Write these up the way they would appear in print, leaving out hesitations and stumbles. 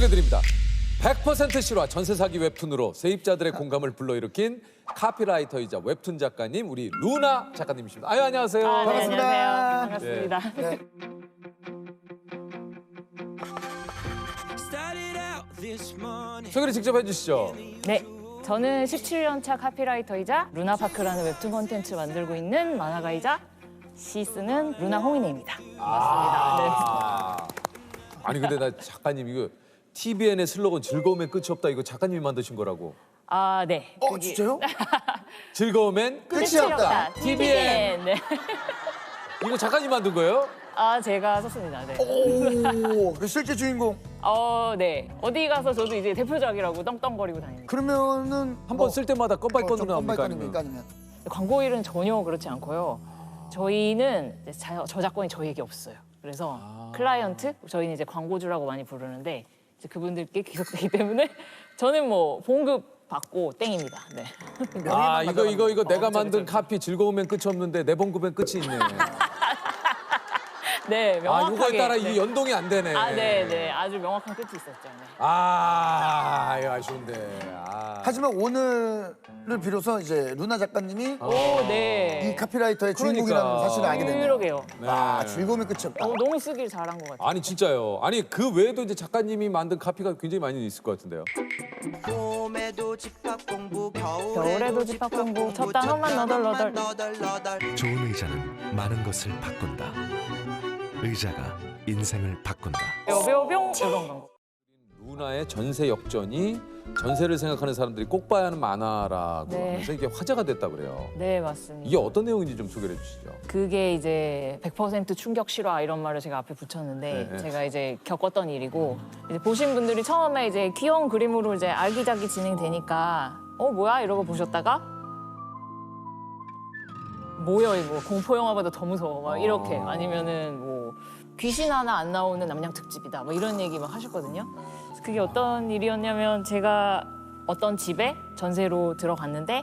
소개드립니다. 100% 실화 전세 사기 웹툰으로 세입자들의 공감을 불러일으킨 카피라이터이자 웹툰 작가님 우리 루나 작가님이십니다. 아유 안녕하세요. 네, 반갑습니다. 안녕하세요. 반갑습니다. 네. 소개를 직접 해주시죠. 네, 저는 17년 차 카피라이터이자 루나파크라는 웹툰 콘텐츠 만들고 있는 만화가이자 시 쓰는 루나 홍인혜입니다. 반갑습니다. 아니 근데 나 작가님 이거 TVN의 슬로건 즐거움엔 끝이 없다 이거 작가님이 만드신 거라고. 네. 진짜요? 즐거움엔 끝이 없다. TVN. 네. 이거 작가님 만든 거예요? 제가 썼습니다. 네. 오, 그 실제 주인공. 네. 어디 가서 저도 이제 대표작이라고 덩덩거리고 다닙니다. 그러면 한 번 쓸 때마다 껌바이건으로 나옵니까? 껌바이건입니까 아니면? 광고 일은 전혀 그렇지 않고요. 저희는 이제 저작권이 저희에게 없어요. 그래서 클라이언트, 저희는 이제 광고주라고 많이 부르는데 이제 그분들께 귀속되기 때문에 저는 뭐 봉급 받고 땡입니다. 네. 이거 내가 만든 그쵸. 카피 즐거움엔 끝이 없는데 내 봉급엔 끝이 있네. 네, 명확하게. 이거에 따라 네. 이게 연동이 안 되네. 네. 아주 명확한 끝이 있었죠. 네. 이거 아쉬운데. 하지만 오늘을 비로소 이제 루나 작가님이 네. 이 카피라이터의 그러니까. 주인공이라는 사실을 알게 됐네요. 그러게요. 네. 즐거움이 끝이 없다. 너무 쓰길 잘한 것 같아요. 아니 진짜요. 아니 그 외에도 이제 작가님이 만든 카피가 굉장히 많이 있을 것 같은데요. 봄에도 집합 공부 겨울에도 집합 공부 첫 단어만 너덜너덜. 좋은 의자는 많은 것을 바꾼다. 의자가 인생을 바꾼다. 뾰뾰뿅 이런 거. 루나의 전세 역전이 전세를 생각하는 사람들이 꼭 봐야 하는 만화라고 네. 하면서 이게 화제가 됐다 그래요. 네, 맞습니다. 이게 어떤 내용인지 좀 소개해 주시죠. 그게 이제 100% 충격 실화 이런 말을 제가 앞에 붙였는데 네. 제가 이제 겪었던 일이고 이제 보신 분들이 처음에 이제 귀여운 그림으로 이제 아기자기 진행되니까 뭐야 이러고 보셨다가 뭐야 이거 공포 영화보다 더 무서워 막 이렇게 아니면은 뭐 귀신 하나 안 나오는 남양 특집이다 뭐 이런 얘기 막 하셨거든요. 그래서 그게 어떤 일이었냐면 제가 어떤 집에 전세로 들어갔는데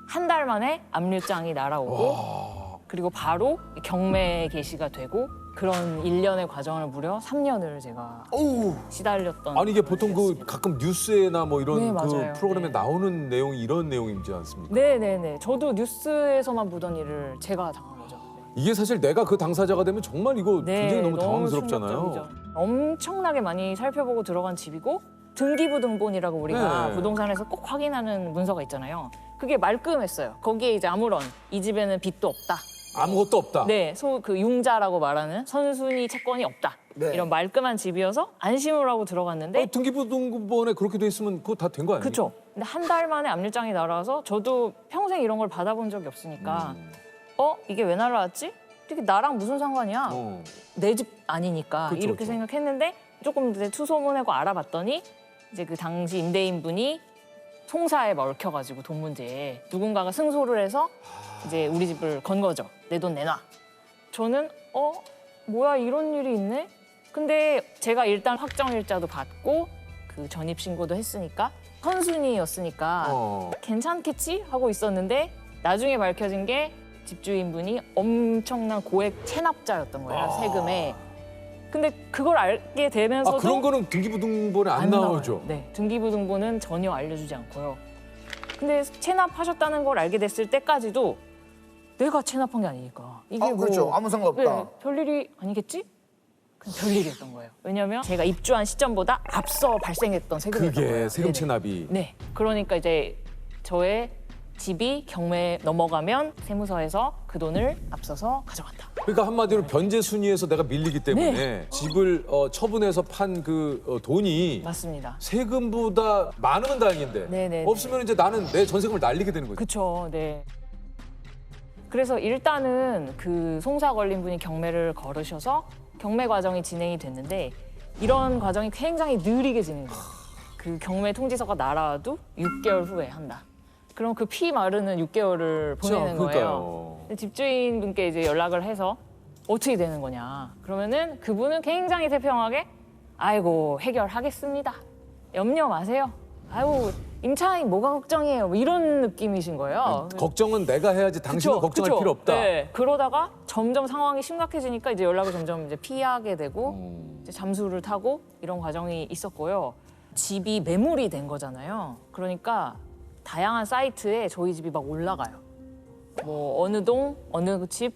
한 달 만에 압류장이 날아오고 그리고 바로 경매 개시가 되고 그런 일련의 과정을 무려 3년을 제가 오우. 시달렸던. 아니 이게 보통 그 가끔 뉴스에나 뭐 이런 네, 그 맞아요. 프로그램에 네. 나오는 내용이 이런 내용이지 않습니까? 네네네. 저도 뉴스에서만 보던 일을 제가 당한 거죠. 이게 사실 내가 그 당사자가 되면 정말 이거 네, 굉장히 너무 당황스럽잖아요. 충격적이죠. 엄청나게 많이 살펴보고 들어간 집이고 등기부등본이라고 우리가 네. 부동산에서 꼭 확인하는 문서가 있잖아요. 그게 말끔했어요. 거기에 이제 아무런 이 집에는 빚도 없다. 아무것도 없다. 네, 그 융자라고 말하는 선순위 채권이 없다. 네. 이런 말끔한 집이어서 안심을 하고 들어갔는데 등기부등본에 그렇게 돼 있으면 그거 다 된 거 아니에요? 그쵸. 근데 한 달 만에 압류장이 날아와서 저도 평생 이런 걸 받아본 적이 없으니까 이게 왜 날아왔지? 이게 나랑 무슨 상관이야? 내 집 아니니까 그쵸, 이렇게 그쵸. 생각했는데 조금 이제 투소문하고 알아봤더니 이제 그 당시 임대인분이 송사에 얽혀가지고 돈 문제에 누군가가 승소를 해서 이제 우리 집을 건 거죠. 내 돈 내놔. 저는 뭐야 이런 일이 있네? 근데 제가 일단 확정일자도 받고 그 전입신고도 했으니까 선순위였으니까 괜찮겠지? 하고 있었는데 나중에 밝혀진 게 집주인분이 엄청난 고액 체납자였던 거예요, 세금에. 근데 그걸 알게 되면서도 그런 거는 등기부등본에 안 나오죠. 나와요. 네, 등기부등본은 전혀 알려주지 않고요. 근데 체납하셨다는 걸 알게 됐을 때까지도 내가 체납한 게 아니니까. 이게 그렇죠. 아무 상관없다. 네, 별일이 아니겠지? 그냥 별일이었던 거예요. 왜냐하면 제가 입주한 시점보다 앞서 발생했던 세금이었던 거예요. 그게 세금 네네. 체납이. 네, 그러니까 이제 저의 집이 경매에 넘어가면 세무서에서 그 돈을 앞서서 가져간다. 그러니까 한마디로 변제 순위에서 내가 밀리기 때문에 네. 집을 처분해서 판 그 돈이 맞습니다. 세금보다 많으면 다행인데 네네네. 없으면 이제 나는 내 전세금을 날리게 되는 거죠. 그렇죠. 네. 그래서 일단은 그 송사 걸린 분이 경매를 걸으셔서 경매 과정이 진행이 됐는데 이런 과정이 굉장히 느리게 진행돼요. 그 경매 통지서가 날아와도 6개월 후에 한다. 그럼 그 피 마르는 6개월을 보내는 거예요. 그러니까요. 근데 집주인분께 이제 연락을 해서 어떻게 되는 거냐. 그러면은 그분은 굉장히 태평하게 아이고 해결하겠습니다. 염려 마세요. 아이고 임차인 뭐가 걱정이에요? 뭐 이런 느낌이신 거예요. 걱정은 내가 해야지 당신은 그쵸, 걱정할 그쵸. 필요 없다. 네. 그러다가 점점 상황이 심각해지니까 이제 연락을 점점 이제 피하게 되고 음. 이제 잠수를 타고 이런 과정이 있었고요. 집이 매물이 된 거잖아요. 그러니까 다양한 사이트에 저희 집이 막 올라가요. 뭐 어느 동, 어느 집,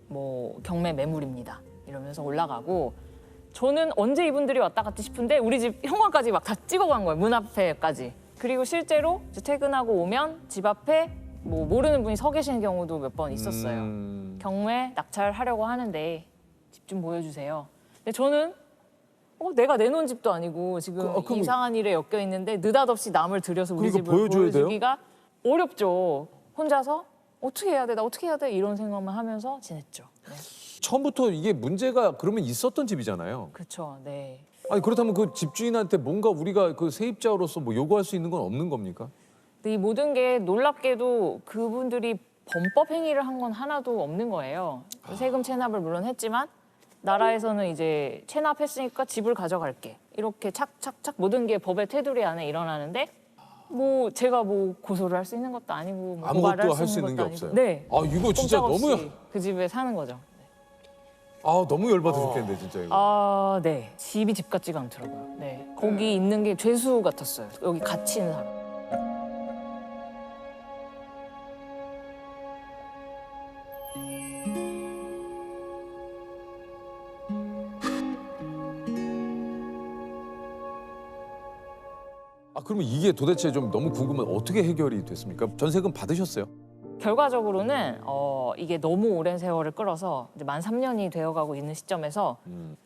뭐 경매 매물입니다. 이러면서 올라가고 저는 언제 이분들이 왔다 갔지 싶은데 우리 집 현관까지 막 다 찍어간 거예요. 문 앞에까지. 그리고 실제로 이제 퇴근하고 오면 집 앞에 뭐 모르는 분이 서 계시는 경우도 몇 번 있었어요. 경매 낙찰하려고 하는데 집 좀 보여주세요. 근데 저는 내가 내놓은 집도 아니고 지금 그럼- 이상한 일에 엮여 있는데 느닷없이 남을 들여서 우리 그러니까 집을 보여줘야 돼요? 보여주기가 어렵죠. 혼자서 어떻게 해야 돼? 나 어떻게 해야 돼? 이런 생각만 하면서 지냈죠. 네. 처음부터 이게 문제가 그러면 있었던 집이잖아요. 그렇죠. 네. 아니 그렇다면 그 집주인한테 뭔가 우리가 그 세입자로서 뭐 요구할 수 있는 건 없는 겁니까? 근데 이 모든 게 놀랍게도 그분들이 범법 행위를 한 건 하나도 없는 거예요. 세금 체납을 물론 했지만 나라에서는 이제 체납했으니까 집을 가져갈게. 이렇게 착착착 모든 게 법의 테두리 안에 일어나는데 뭐 제가 뭐 고소를 할 수 있는 것도 아니고 뭐 고발을 아무것도 할 수 있는 게 것도 없어요. 아니고. 네. 아 이거 진짜 꼼짝없이 너무 그 집에 사는 거죠. 너무 열받아 죽겠는데 진짜 이거. 아, 네. 집이 집 같지가 않더라고요. 네. 거기 있는 게 죄수 같았어요. 여기 같이 있는 사람. 그러면 이게 도대체 좀 너무 궁금한 어떻게 해결이 됐습니까? 전세금 받으셨어요? 결과적으로는 이게 너무 오랜 세월을 끌어서 이제 만 3년이 되어가고 있는 시점에서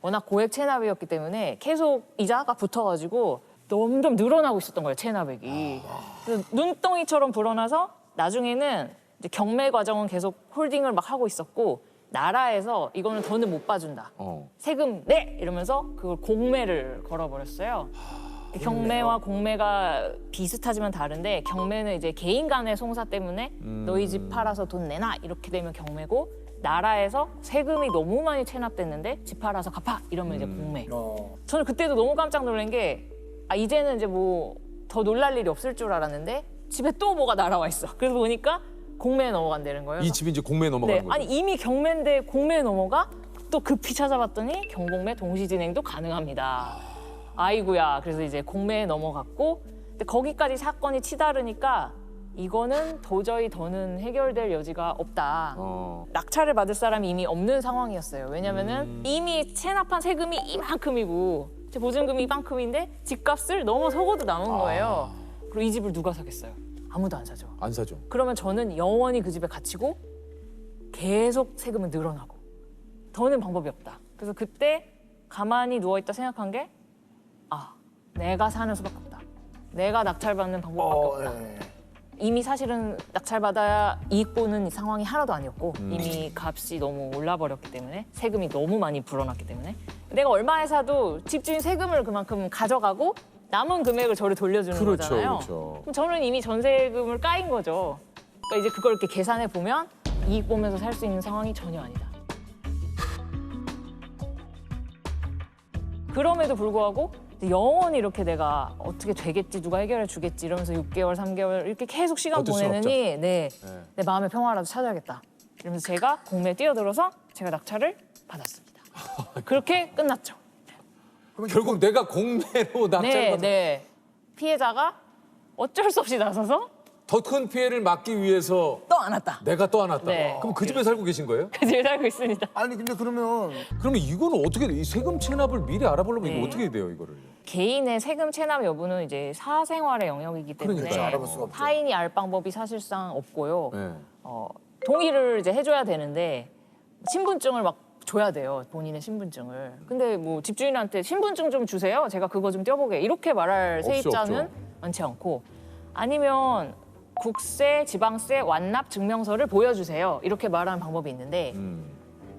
워낙 고액 체납이었기 때문에 계속 이자가 붙어가지고 점점 늘어나고 있었던 거예요, 체납액이. 그래서 눈덩이처럼 불어나서 나중에는 이제 경매 과정은 계속 홀딩을 막 하고 있었고 나라에서 이거는 더는 못 봐준다. 세금 내! 이러면서 그걸 공매를 걸어버렸어요. 경매와 공매가 비슷하지만 다른데 경매는 이제 개인 간의 송사 때문에 너희 집 팔아서 돈 내놔 이렇게 되면 경매고 나라에서 세금이 너무 많이 체납됐는데 집 팔아서 갚아 이러면 이제 공매. 저는 그때도 너무 깜짝 놀란 게 이제는 이제 뭐 더 놀랄 일이 없을 줄 알았는데 집에 또 뭐가 날아와 있어. 그래서 보니까 공매에 넘어간다는 거예요. 이 집이 이제 공매에 넘어가는 네, 거죠? 아니 이미 경매인데 공매에 넘어가 또 급히 찾아봤더니 경공매 동시 진행도 가능합니다. 아이고야. 그래서 이제 공매에 넘어갔고 근데 거기까지 사건이 치달으니까 이거는 도저히 더는 해결될 여지가 없다. 낙찰을 받을 사람이 이미 없는 상황이었어요. 왜냐면은 이미 체납한 세금이 이만큼이고 제 보증금이 이만큼인데 집값을 넘어서고도 남은 거예요. 그리고 이 집을 누가 사겠어요? 아무도 안 사죠. 안 사죠. 그러면 저는 영원히 그 집에 갇히고 계속 세금은 늘어나고 더는 방법이 없다. 그래서 그때 가만히 누워있다 생각한 게 내가 사는 수밖에 없다. 내가 낙찰받는 방법밖에 없다. 이미 사실은 낙찰받아야 이익 보는 상황이 하나도 아니었고 이미 값이 너무 올라버렸기 때문에 세금이 너무 많이 불어났기 때문에 내가 얼마에 사도 집주인 세금을 그만큼 가져가고 남은 금액을 저를 돌려주는 그렇죠, 거잖아요. 그렇죠. 그럼 저는 이미 전세금을 까인 거죠. 그러니까 이제 그걸 이렇게 계산해 보면 이익 보면서 살 수 있는 상황이 전혀 아니다. 그럼에도 불구하고 영원히 이렇게 내가 어떻게 되겠지, 누가 해결해 주겠지 이러면서 6개월, 3개월 이렇게 계속 시간 어쩔 수 보내느니 내 마음의 평화라도 찾아야겠다. 이러면서 제가 공매에 뛰어들어서 제가 낙찰을 받았습니다. 그렇게 끝났죠. 결국 내가 공매로 낙찰받은 네. 피해자가 어쩔 수 없이 나서서 더 큰 피해를 막기 위해서 또 안 왔다. 내가 또 안 왔다. 네. 그럼 그 집에 살고 계신 거예요? 그 집에 살고 있습니다. 아니 근데 그러면 그러면 이거는 어떻게 돼? 이 세금 체납을 미리 알아보려면 네. 이거 어떻게 돼요, 이거를? 개인의 세금 체납 여부는 이제 사생활의 영역이기 때문에 그러니까요. 알아볼 수가 없죠. 타인이 알 방법이 사실상 없고요. 네. 동의를 이제 해줘야 되는데 신분증을 막 줘야 돼요. 본인의 신분증을. 근데 뭐 집주인한테 신분증 좀 주세요. 제가 그거 좀 떼어보게. 이렇게 말할 없죠, 세입자는 없죠. 많지 않고 아니면 국세, 지방세, 완납 증명서를 보여주세요. 이렇게 말하는 방법이 있는데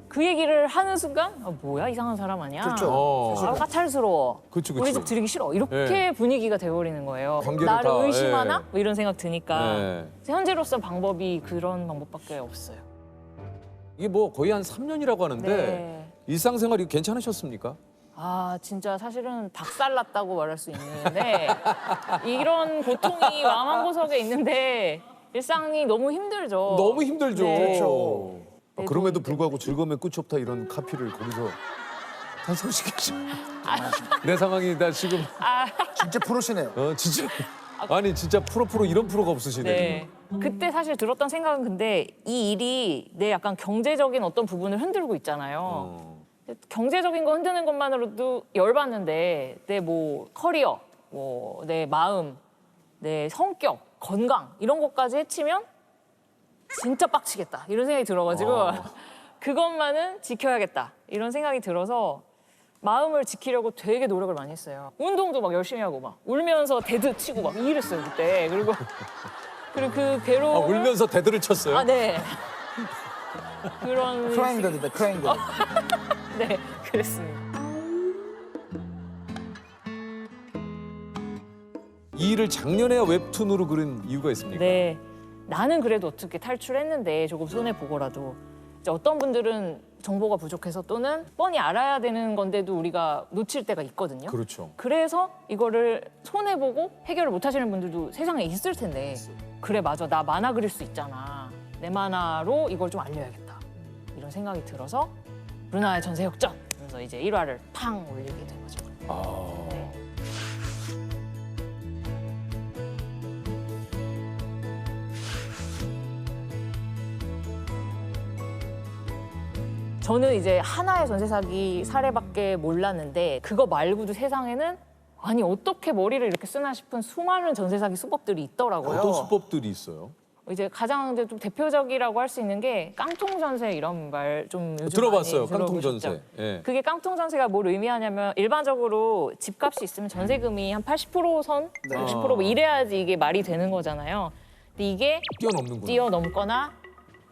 그 얘기를 하는 순간 뭐야 이상한 사람 아니야? 그렇죠. 까탈스러워. 그치. 우리 집 드리기 싫어. 이렇게 네. 분위기가 되어버리는 거예요. 관계를 나를 다, 의심하나? 예. 뭐 이런 생각 드니까 네. 현재로서 방법이 그런 방법밖에 없어요. 이게 뭐 거의 한 3년이라고 하는데 네. 일상생활이 괜찮으셨습니까? 아 진짜 사실은 박살났다고 말할 수 있는데 이런 고통이 마음 한구석에 있는데 일상이 너무 힘들죠. 너무 힘들죠. 네. 그렇죠. 그럼에도 불구하고 즐거움의 끝이 없다 이런 카피를 거기서 탄생시키죠. 내 상황이 나 지금 진짜 프로시네요. 진짜 아니 진짜 프로 이런 프로가 없으시네. 네. 그때 사실 들었던 생각은 근데 이 일이 내 약간 경제적인 어떤 부분을 흔들고 있잖아요. 경제적인 거 흔드는 것만으로도 열받는데 내 뭐 커리어, 뭐 내 마음, 내 성격, 건강 이런 것까지 해치면 진짜 빡치겠다 이런 생각이 들어가지고 그것만은 지켜야겠다 이런 생각이 들어서 마음을 지키려고 되게 노력을 많이 했어요. 운동도 막 열심히 하고 막 울면서 데드 치고 막 이랬어요 그때. 그리고 그 괴로움. 울면서 대들을 쳤어요. 아 네. 그런. 크라잉 데드다, 크라잉 데드. 네, 그랬습니다. 이 일을 작년에 웹툰으로 그린 이유가 있습니까? 네, 나는 그래도 어떻게 탈출했는데 조금 손해 보고라도 이제 어떤 분들은 정보가 부족해서 또는 뻔히 알아야 되는 건데도 우리가 놓칠 때가 있거든요. 그렇죠. 그래서 이거를 손해 보고 해결을 못 하시는 분들도 세상에 있을 텐데 그래 맞아 나 만화 그릴 수 있잖아 내 만화로 이걸 좀 알려야겠다 이런 생각이 들어서 루나의 전세 역전 그래서 이제 1화를 팡 올리게 된 거죠. 네. 저는 이제 하나의 전세 사기 사례밖에 몰랐는데 그거 말고도 세상에는 아니 어떻게 머리를 이렇게 쓰나 싶은 수많은 전세 사기 수법들이 있더라고요. 어떤 수법들이 있어요? 이제 가장 이제 좀 대표적이라고 할 수 있는 게 깡통 전세 이런 말 좀 요즘 들어봤어요. 많이 깡통 들어보셨죠? 전세. 예. 그게 깡통 전세가 뭘 의미하냐면 일반적으로 집값이 있으면 전세금이 한 80%선, 60% 뭐 이래야지 이게 말이 되는 거잖아요. 근데 이게 뛰어넘는구나. 뛰어넘거나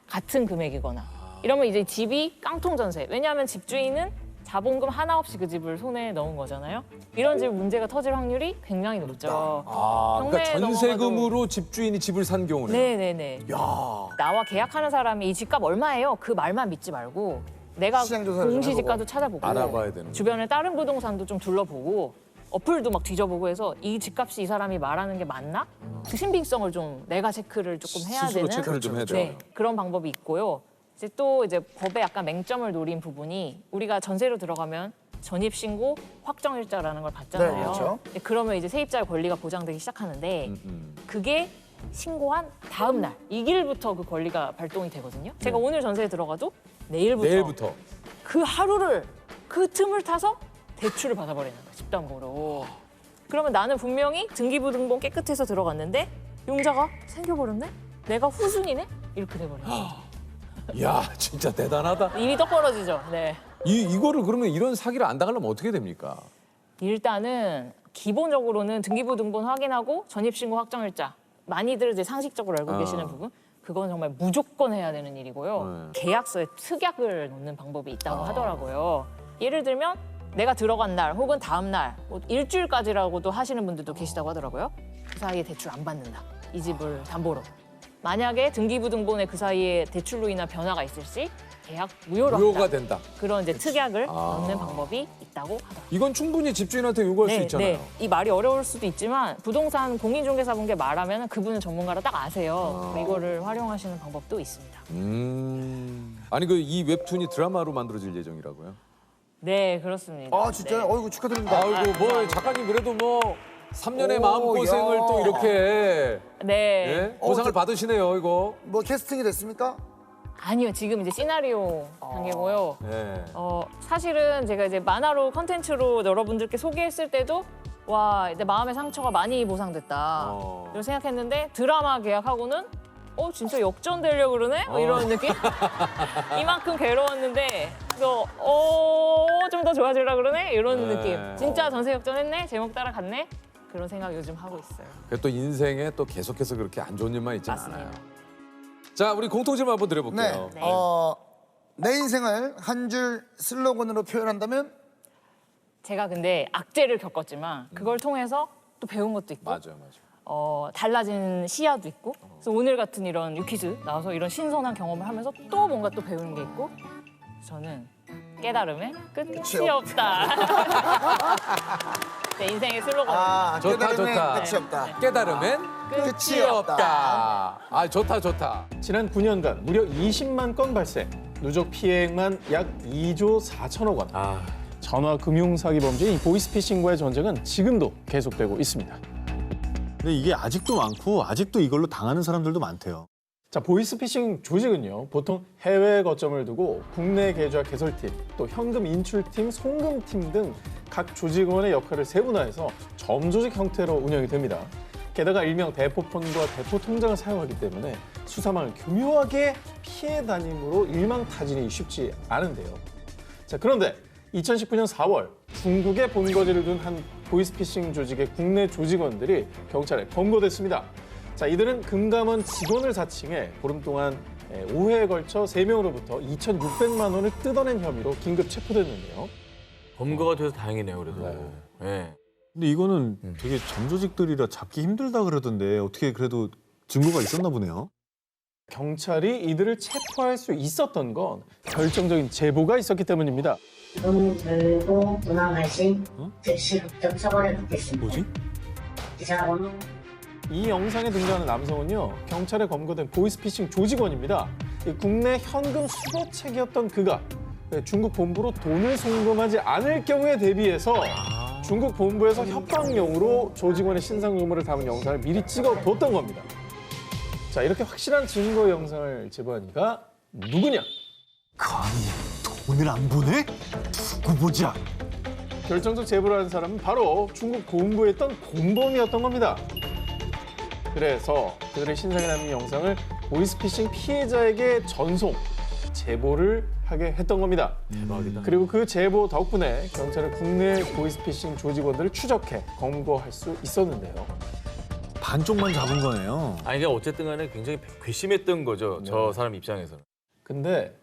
같은 금액이거나 이러면 이제 집이 깡통 전세. 왜냐하면 집주인은 자본금 하나 없이 그 집을 손에 넣은 거잖아요. 이런 집 문제가 터질 확률이 굉장히 높죠. 그러니까 경매에 전세금으로 집주인이 집을 산 경우는. 네네네. 나와 계약하는 사람이 이 집값 얼마예요? 그 말만 믿지 말고 내가 시장 조사를 좀 공시지가도 찾아보고 알아봐야 되는 주변에 다른 부동산도 좀 둘러보고 어플도 막 뒤져보고 해서 이 집값이 이 사람이 말하는 게 맞나? 그 신빙성을 좀 내가 체크를 조금 해야 스스로 되는 체크를 좀 해야 돼요. 네, 그런 방법이 있고요. 이제 또 이제 법에 약간 맹점을 노린 부분이 우리가 전세로 들어가면 전입신고 확정일자라는 걸 받잖아요. 네, 그렇죠. 근데 그러면 이제 세입자의 권리가 보장되기 시작하는데 그게 신고한 다음 날 이 길부터 그 권리가 발동이 되거든요. 제가 오늘 전세에 들어가도 내일부터 그 하루를 그 틈을 타서 대출을 받아버리는 거예요. 집담보로. 그러면 나는 분명히 등기부등본 깨끗해서 들어갔는데 용자가 생겨버렸네? 내가 후순이네? 이렇게 돼버려요. 야 진짜 대단하다. 입이 떡 벌어지죠. 네. 이거를 그러면 이런 사기를 안 당하려면 어떻게 됩니까? 일단은 기본적으로는 등기부등본 확인하고 전입신고 확정일자 많이들 이제 상식적으로 알고 계시는 부분 그건 정말 무조건 해야 되는 일이고요. 계약서에 특약을 놓는 방법이 있다고 하더라고요. 예를 들면 내가 들어간 날 혹은 다음 날 뭐 일주일까지라고도 하시는 분들도 계시다고 하더라고요. 그 사이에 대출 안 받는다. 이 집을 담보로. 만약에 등기부등본에 그 사이에 대출로 인한 변화가 있을 시 계약 무효로 무효가 한다. 된다. 그런 이제 특약을 넣는 방법이 있다고 하더라고요. 이건 충분히 집주인한테 요구할 수 있잖아요. 이 말이 어려울 수도 있지만 부동산 공인중개사분께 말하면 그분은 전문가라 딱 아세요. 이거를 활용하시는 방법도 있습니다. 아니 그 이 웹툰이 드라마로 만들어질 예정이라고요? 네, 그렇습니다. 아, 진짜요? 네. 어이구, 축하드립니다. 아이고 뭐 작가님 그래도 뭐 3년의 오, 마음고생을 야. 또 이렇게 네. 예? 보상을 받으시네요 이거. 뭐 캐스팅이 됐습니까? 아니요, 지금 이제 시나리오 단계고요. 예. 사실은 제가 이제 만화로 컨텐츠로 여러분들께 소개했을 때도 와, 이제 마음의 상처가 많이 보상됐다. 이런 생각했는데 드라마 계약하고는 진짜 역전되려고 그러네? 뭐 이런 느낌? 이만큼 괴로웠는데 그래서 좀 더 좋아지려고 그러네? 이런 네. 느낌. 진짜 전세 역전했네? 제목 따라갔네? 그런 생각 요즘 하고 있어요. 또 인생에 또 계속해서 그렇게 안 좋은 일만 있지 맞습니다. 않아요. 자 우리 공통점 한번 드려볼게요. 네. 네. 내 인생을 한 줄 슬로건으로 표현한다면? 제가 근데 악재를 겪었지만 그걸 통해서 또 배운 것도 있고 맞아요. 달라진 시야도 있고 그래서 오늘 같은 이런 유퀴즈 나와서 이런 신선한 경험을 하면서 또 뭔가 또 배우는 게 있고 저는 깨달음에 끝이 끝이 없다. 내 인생의 슬로건. 아, 좋다, 깨달음엔 좋다. 끝이 없다. 깨달음엔 끝이 없다. 아, 좋다, 좋다. 지난 9년간 무려 20만 건 발생, 누적 피해액만 약 2조 4천억 원. 전화 금융 사기 범죄인 보이스피싱과의 전쟁은 지금도 계속되고 있습니다. 근데 이게 아직도 많고 아직도 이걸로 당하는 사람들도 많대요. 자, 보이스피싱 조직은요, 보통 해외 거점을 두고 국내 계좌 개설팀, 또 현금 인출팀, 송금팀 등 각 조직원의 역할을 세분화해서 점조직 형태로 운영이 됩니다. 게다가 일명 대포폰과 대포통장을 사용하기 때문에 수사망을 교묘하게 피해 다님으로 일망타진이 쉽지 않은데요. 자, 그런데 2019년 4월 중국에 본거지를 둔 한 보이스피싱 조직의 국내 조직원들이 경찰에 검거됐습니다. 자, 이들은 금감원 직원을 사칭해 보름 동안 5회에 걸쳐 3명으로부터 2,600만 원을 뜯어낸 혐의로 긴급 체포됐는데요. 검거가 돼서 다행이네요, 그래도. 네. 근데 이거는 되게 점조직들이라 잡기 힘들다 그러던데 어떻게 그래도 증거가 있었나 보네요. 경찰이 이들을 체포할 수 있었던 건 결정적인 제보가 있었기 때문입니다. 돈을 들고 도망가신 즉시 법정 처벌을 받겠습니다. 뭐지? 기사번호 이 영상에 등장하는 남성은요, 경찰에 검거된 보이스피싱 조직원입니다. 이 국내 현금 수거책이었던 그가 중국 본부로 돈을 송금하지 않을 경우에 대비해서 중국 본부에서 협박용으로 조직원의 신상 유무를 담은 영상을 미리 찍어뒀던 겁니다. 자, 이렇게 확실한 증거 영상을 제보하니까 누구냐? 감히 돈을 안 보내? 두고 보자. 결정적 제보를 한 사람은 바로 중국 본부에 있던 공범이었던 겁니다. 그래서 그들의 신상에 남은 영상을 보이스피싱 피해자에게 전송, 제보를 하게 했던 겁니다. 대박이다. 그리고 그 제보 덕분에 경찰은 국내 보이스피싱 조직원들을 추적해 검거할 수 있었는데요. 반쪽만 잡은 거네요. 아니, 이게 어쨌든 간에 굉장히 괘씸했던 거죠, 저 사람 입장에서는. 근데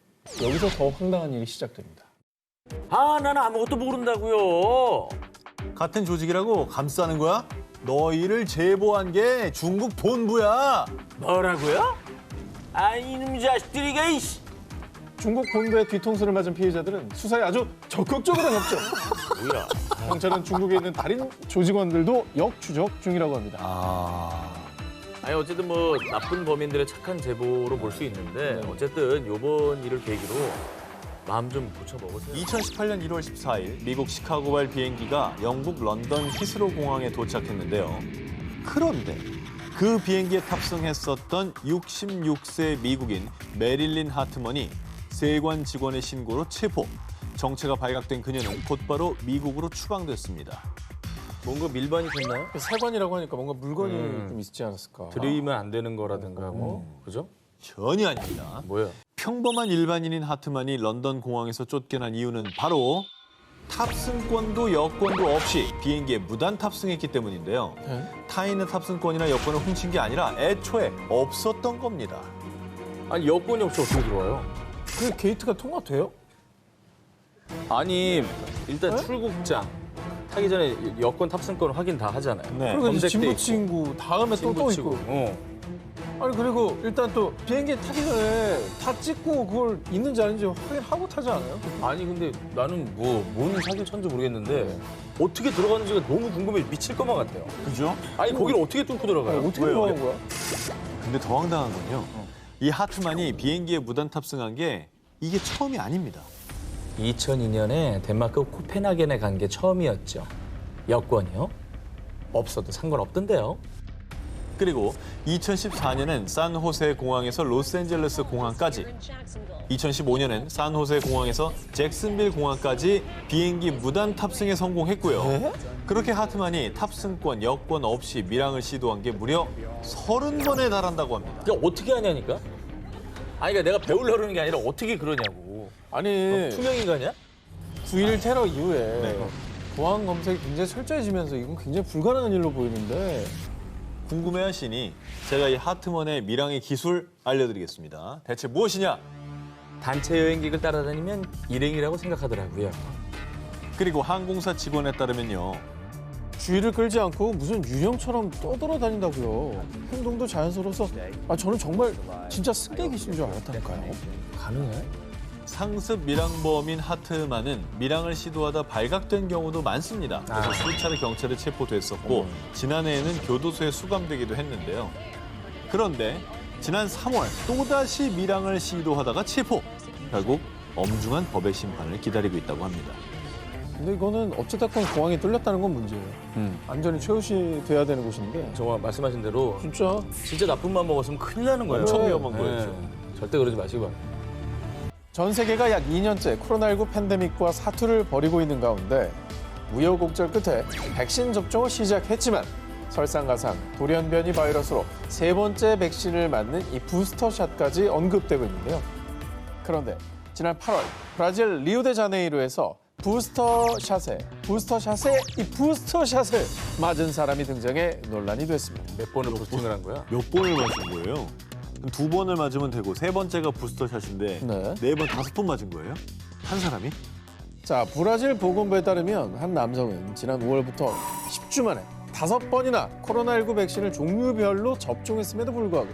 여기서 더 황당한 일이 시작됩니다. 아, 나는 아무것도 모른다고요. 같은 조직이라고 감싸는 거야? 너희를 제보한 게 중국 본부야. 뭐라고요? 아, 이놈 자식들이가, 이씨. 중국 본부의 뒤통수를 맞은 피해자들은 수사에 아주 적극적으로 협조. 뭐야? 경찰은 중국에 있는 다른 조직원들도 역추적 중이라고 합니다. 아니, 어쨌든 뭐 나쁜 범인들의 착한 제보로 볼 수 있는데 어쨌든 요번 일을 계기로 마음 좀 고쳐먹으세요. 2018년 1월 14일 미국 시카고발 비행기가 영국 런던 히스로 공항에 도착했는데요. 그런데 그 비행기에 탑승했었던 66세 미국인 메릴린 하트먼이 세관 직원의 신고로 체포. 정체가 발각된 그녀는 곧바로 미국으로 추방됐습니다. 뭔가 밀반이 됐나요? 세관이라고 하니까 뭔가 물건이 좀 있지 않았을까. 드리면 안 되는 거라든가 뭐 그죠? 전혀 아닙니다. 뭐야? 평범한 일반인인 하트만이 런던 공항에서 쫓겨난 이유는 바로 탑승권도 여권도 없이 비행기에 무단 탑승했기 때문인데요. 타인의 탑승권이나 여권을 훔친 게 아니라 애초에 없었던 겁니다. 아니, 여권이 없이 어떻게 들어와요? 그 게이트가 통과돼요? 아니, 일단 출국장 타기 전에 여권 탑승권 확인 다 하잖아요. 네. 그리고 이제 검색돼 친구 있고. 친구 다음에 또 친구 있고. 치고. 아니 그리고 일단 또 비행기 타기 전에 다 찍고 그걸 있는지 아닌지 확인하고 타지 않아요? 아니, 근데 나는 뭔 사기를 쳤는지 모르겠는데 어떻게 들어가는지가 너무 궁금해 미칠 것만 같아요. 그죠? 아니, 거기를 어떻게 뚫고 들어가요? 어떻게 왜요? 들어간 거야? 근데 더 황당한 건요. 이 하트만이 비행기에 무단 탑승한 게 이게 처음이 아닙니다. 2002년에 덴마크 코펜하겐에 간 게 처음이었죠. 여권이요? 없어도 상관없던데요. 그리고 2014년엔 산호세 공항에서 로스앤젤레스 공항까지, 2015년엔 산호세 공항에서 잭슨빌 공항까지 비행기 무단 탑승에 성공했고요. 그렇게 하트만이 탑승권, 여권 없이 밀항을 시도한 게 무려 30번에 달한다고 합니다. 그러니까 어떻게 하냐니까? 아니, 그러니까 내가 배우려고 그러는 게 아니라 어떻게 그러냐고. 아니 투명인간이야? 9.11 테러 이후에 네. 보안 검색이 굉장히 철저해지면서 이건 굉장히 불가능한 일로 보이는데 궁금해하시니 제가 이 하트먼의 밀항의 기술 알려드리겠습니다. 대체 무엇이냐? 단체 여행객을 따라다니면 일행이라고 생각하더라고요. 그리고 항공사 직원에 따르면요. 주의를 끌지 않고 무슨 유령처럼 떠돌아다닌다고요. 행동도 자연스러워서 저는 정말 진짜 승객이신 줄 알았다니까요. 가능해? 상습 밀항범인 하트만은 밀항을 시도하다 발각된 경우도 많습니다. 그래서 수차례 경찰에 체포됐었고 지난해에는 교도소에 수감되기도 했는데요. 그런데 지난 3월 또다시 밀항을 시도하다가 체포. 결국 엄중한 법의 심판을 기다리고 있다고 합니다. 근데 이거는 어찌됐건 공항이 뚫렸다는 건 문제예요. 안전이 최우시 돼야 되는 곳인데 정말 말씀하신 대로 진짜 나쁜 맘 먹었으면 큰일 나는 거예요. 엄청 위험한 거였죠. 절대 그러지 마시기 바랍니다. 전 세계가 약 2년째 코로나19 팬데믹과 사투를 벌이고 있는 가운데 우여곡절 끝에 백신 접종을 시작했지만 설상가상 돌연변이 바이러스로 세 번째 백신을 맞는 이 부스터샷까지 언급되고 있는데요. 그런데 지난 8월 브라질 리우데자네이루에서 부스터샷에 이 부스터샷을 맞은 사람이 등장해 논란이 됐습니다. 몇 번을 부스팅을 한 거야? 몇 번을 맞은 거예요? 그럼 2번을 맞으면 되고 3번째가 부스터샷인데 네. 4번, 5번 맞은 거예요? 한 사람이? 자, 브라질 보건부에 따르면 한 남성은 지난 5월부터 10주 만에 5번이나 코로나19 백신을 종류별로 접종했음에도 불구하고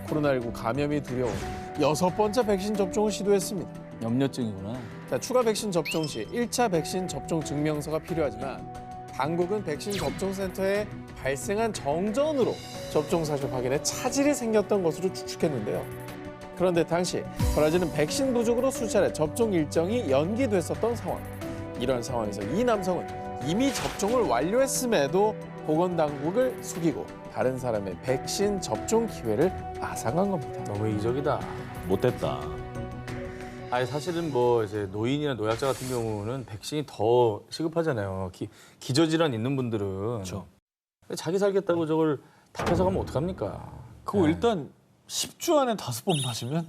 코로나19 감염이 두려운 6번째 백신 접종을 시도했습니다. 염려증이구나. 자, 추가 백신 접종 시 1차 백신 접종 증명서가 필요하지만 당국은 백신 접종센터에 발생한 정전으로 접종 사실 확인에 차질이 생겼던 것으로 추측했는데요. 그런데 당시 브라질은 백신 부족으로 수차례 접종 일정이 연기됐었던 상황. 이런 상황에서 이 남성은 이미 접종을 완료했음에도 보건당국을 속이고 다른 사람의 백신 접종 기회를 앗아간 겁니다. 너무 이기적이다. 못됐다. 아니 사실은 뭐 이제 노인이나 노약자 같은 경우는 백신이 더 시급하잖아요. 기저질환 있는 분들은. 그렇죠. 자기 살겠다고 저걸 다 뺏어가면 어떡합니까? 그거 일단 10주 안에 5번 맞으면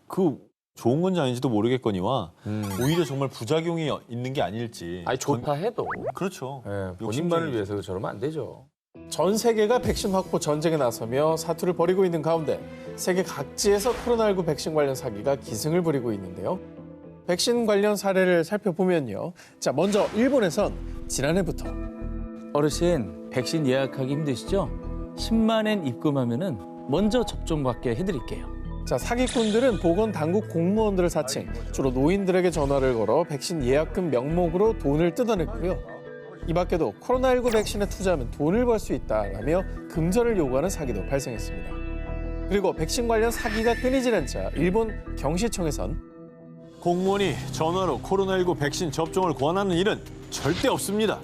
그 좋은 건지 아닌지도 모르겠거니와 오히려 정말 부작용이 있는 게 아닐지. 아니 좋다 해도. 그렇죠. 예, 본인만을 위해서 저러면 안 되죠. 전 세계가 백신 확보 전쟁에 나서며 사투를 벌이고 있는 가운데 세계 각지에서 코로나19 백신 관련 사기가 기승을 부리고 있는데요. 백신 관련 사례를 살펴보면요. 자, 먼저 일본에선 지난해부터 어르신, 백신 예약하기 힘드시죠? 10만 엔 입금하면은 먼저 접종받게 해드릴게요. 자, 사기꾼들은 보건당국 공무원들을 사칭, 주로 노인들에게 전화를 걸어 백신 예약금 명목으로 돈을 뜯어냈고요. 이 밖에도 코로나19 백신에 투자하면 돈을 벌 수 있다라며 금전을 요구하는 사기도 발생했습니다. 그리고 백신 관련 사기가 끊이질 않자 일본 경시청에선 공무원이 전화로 코로나19 백신 접종을 권하는 일은 절대 없습니다.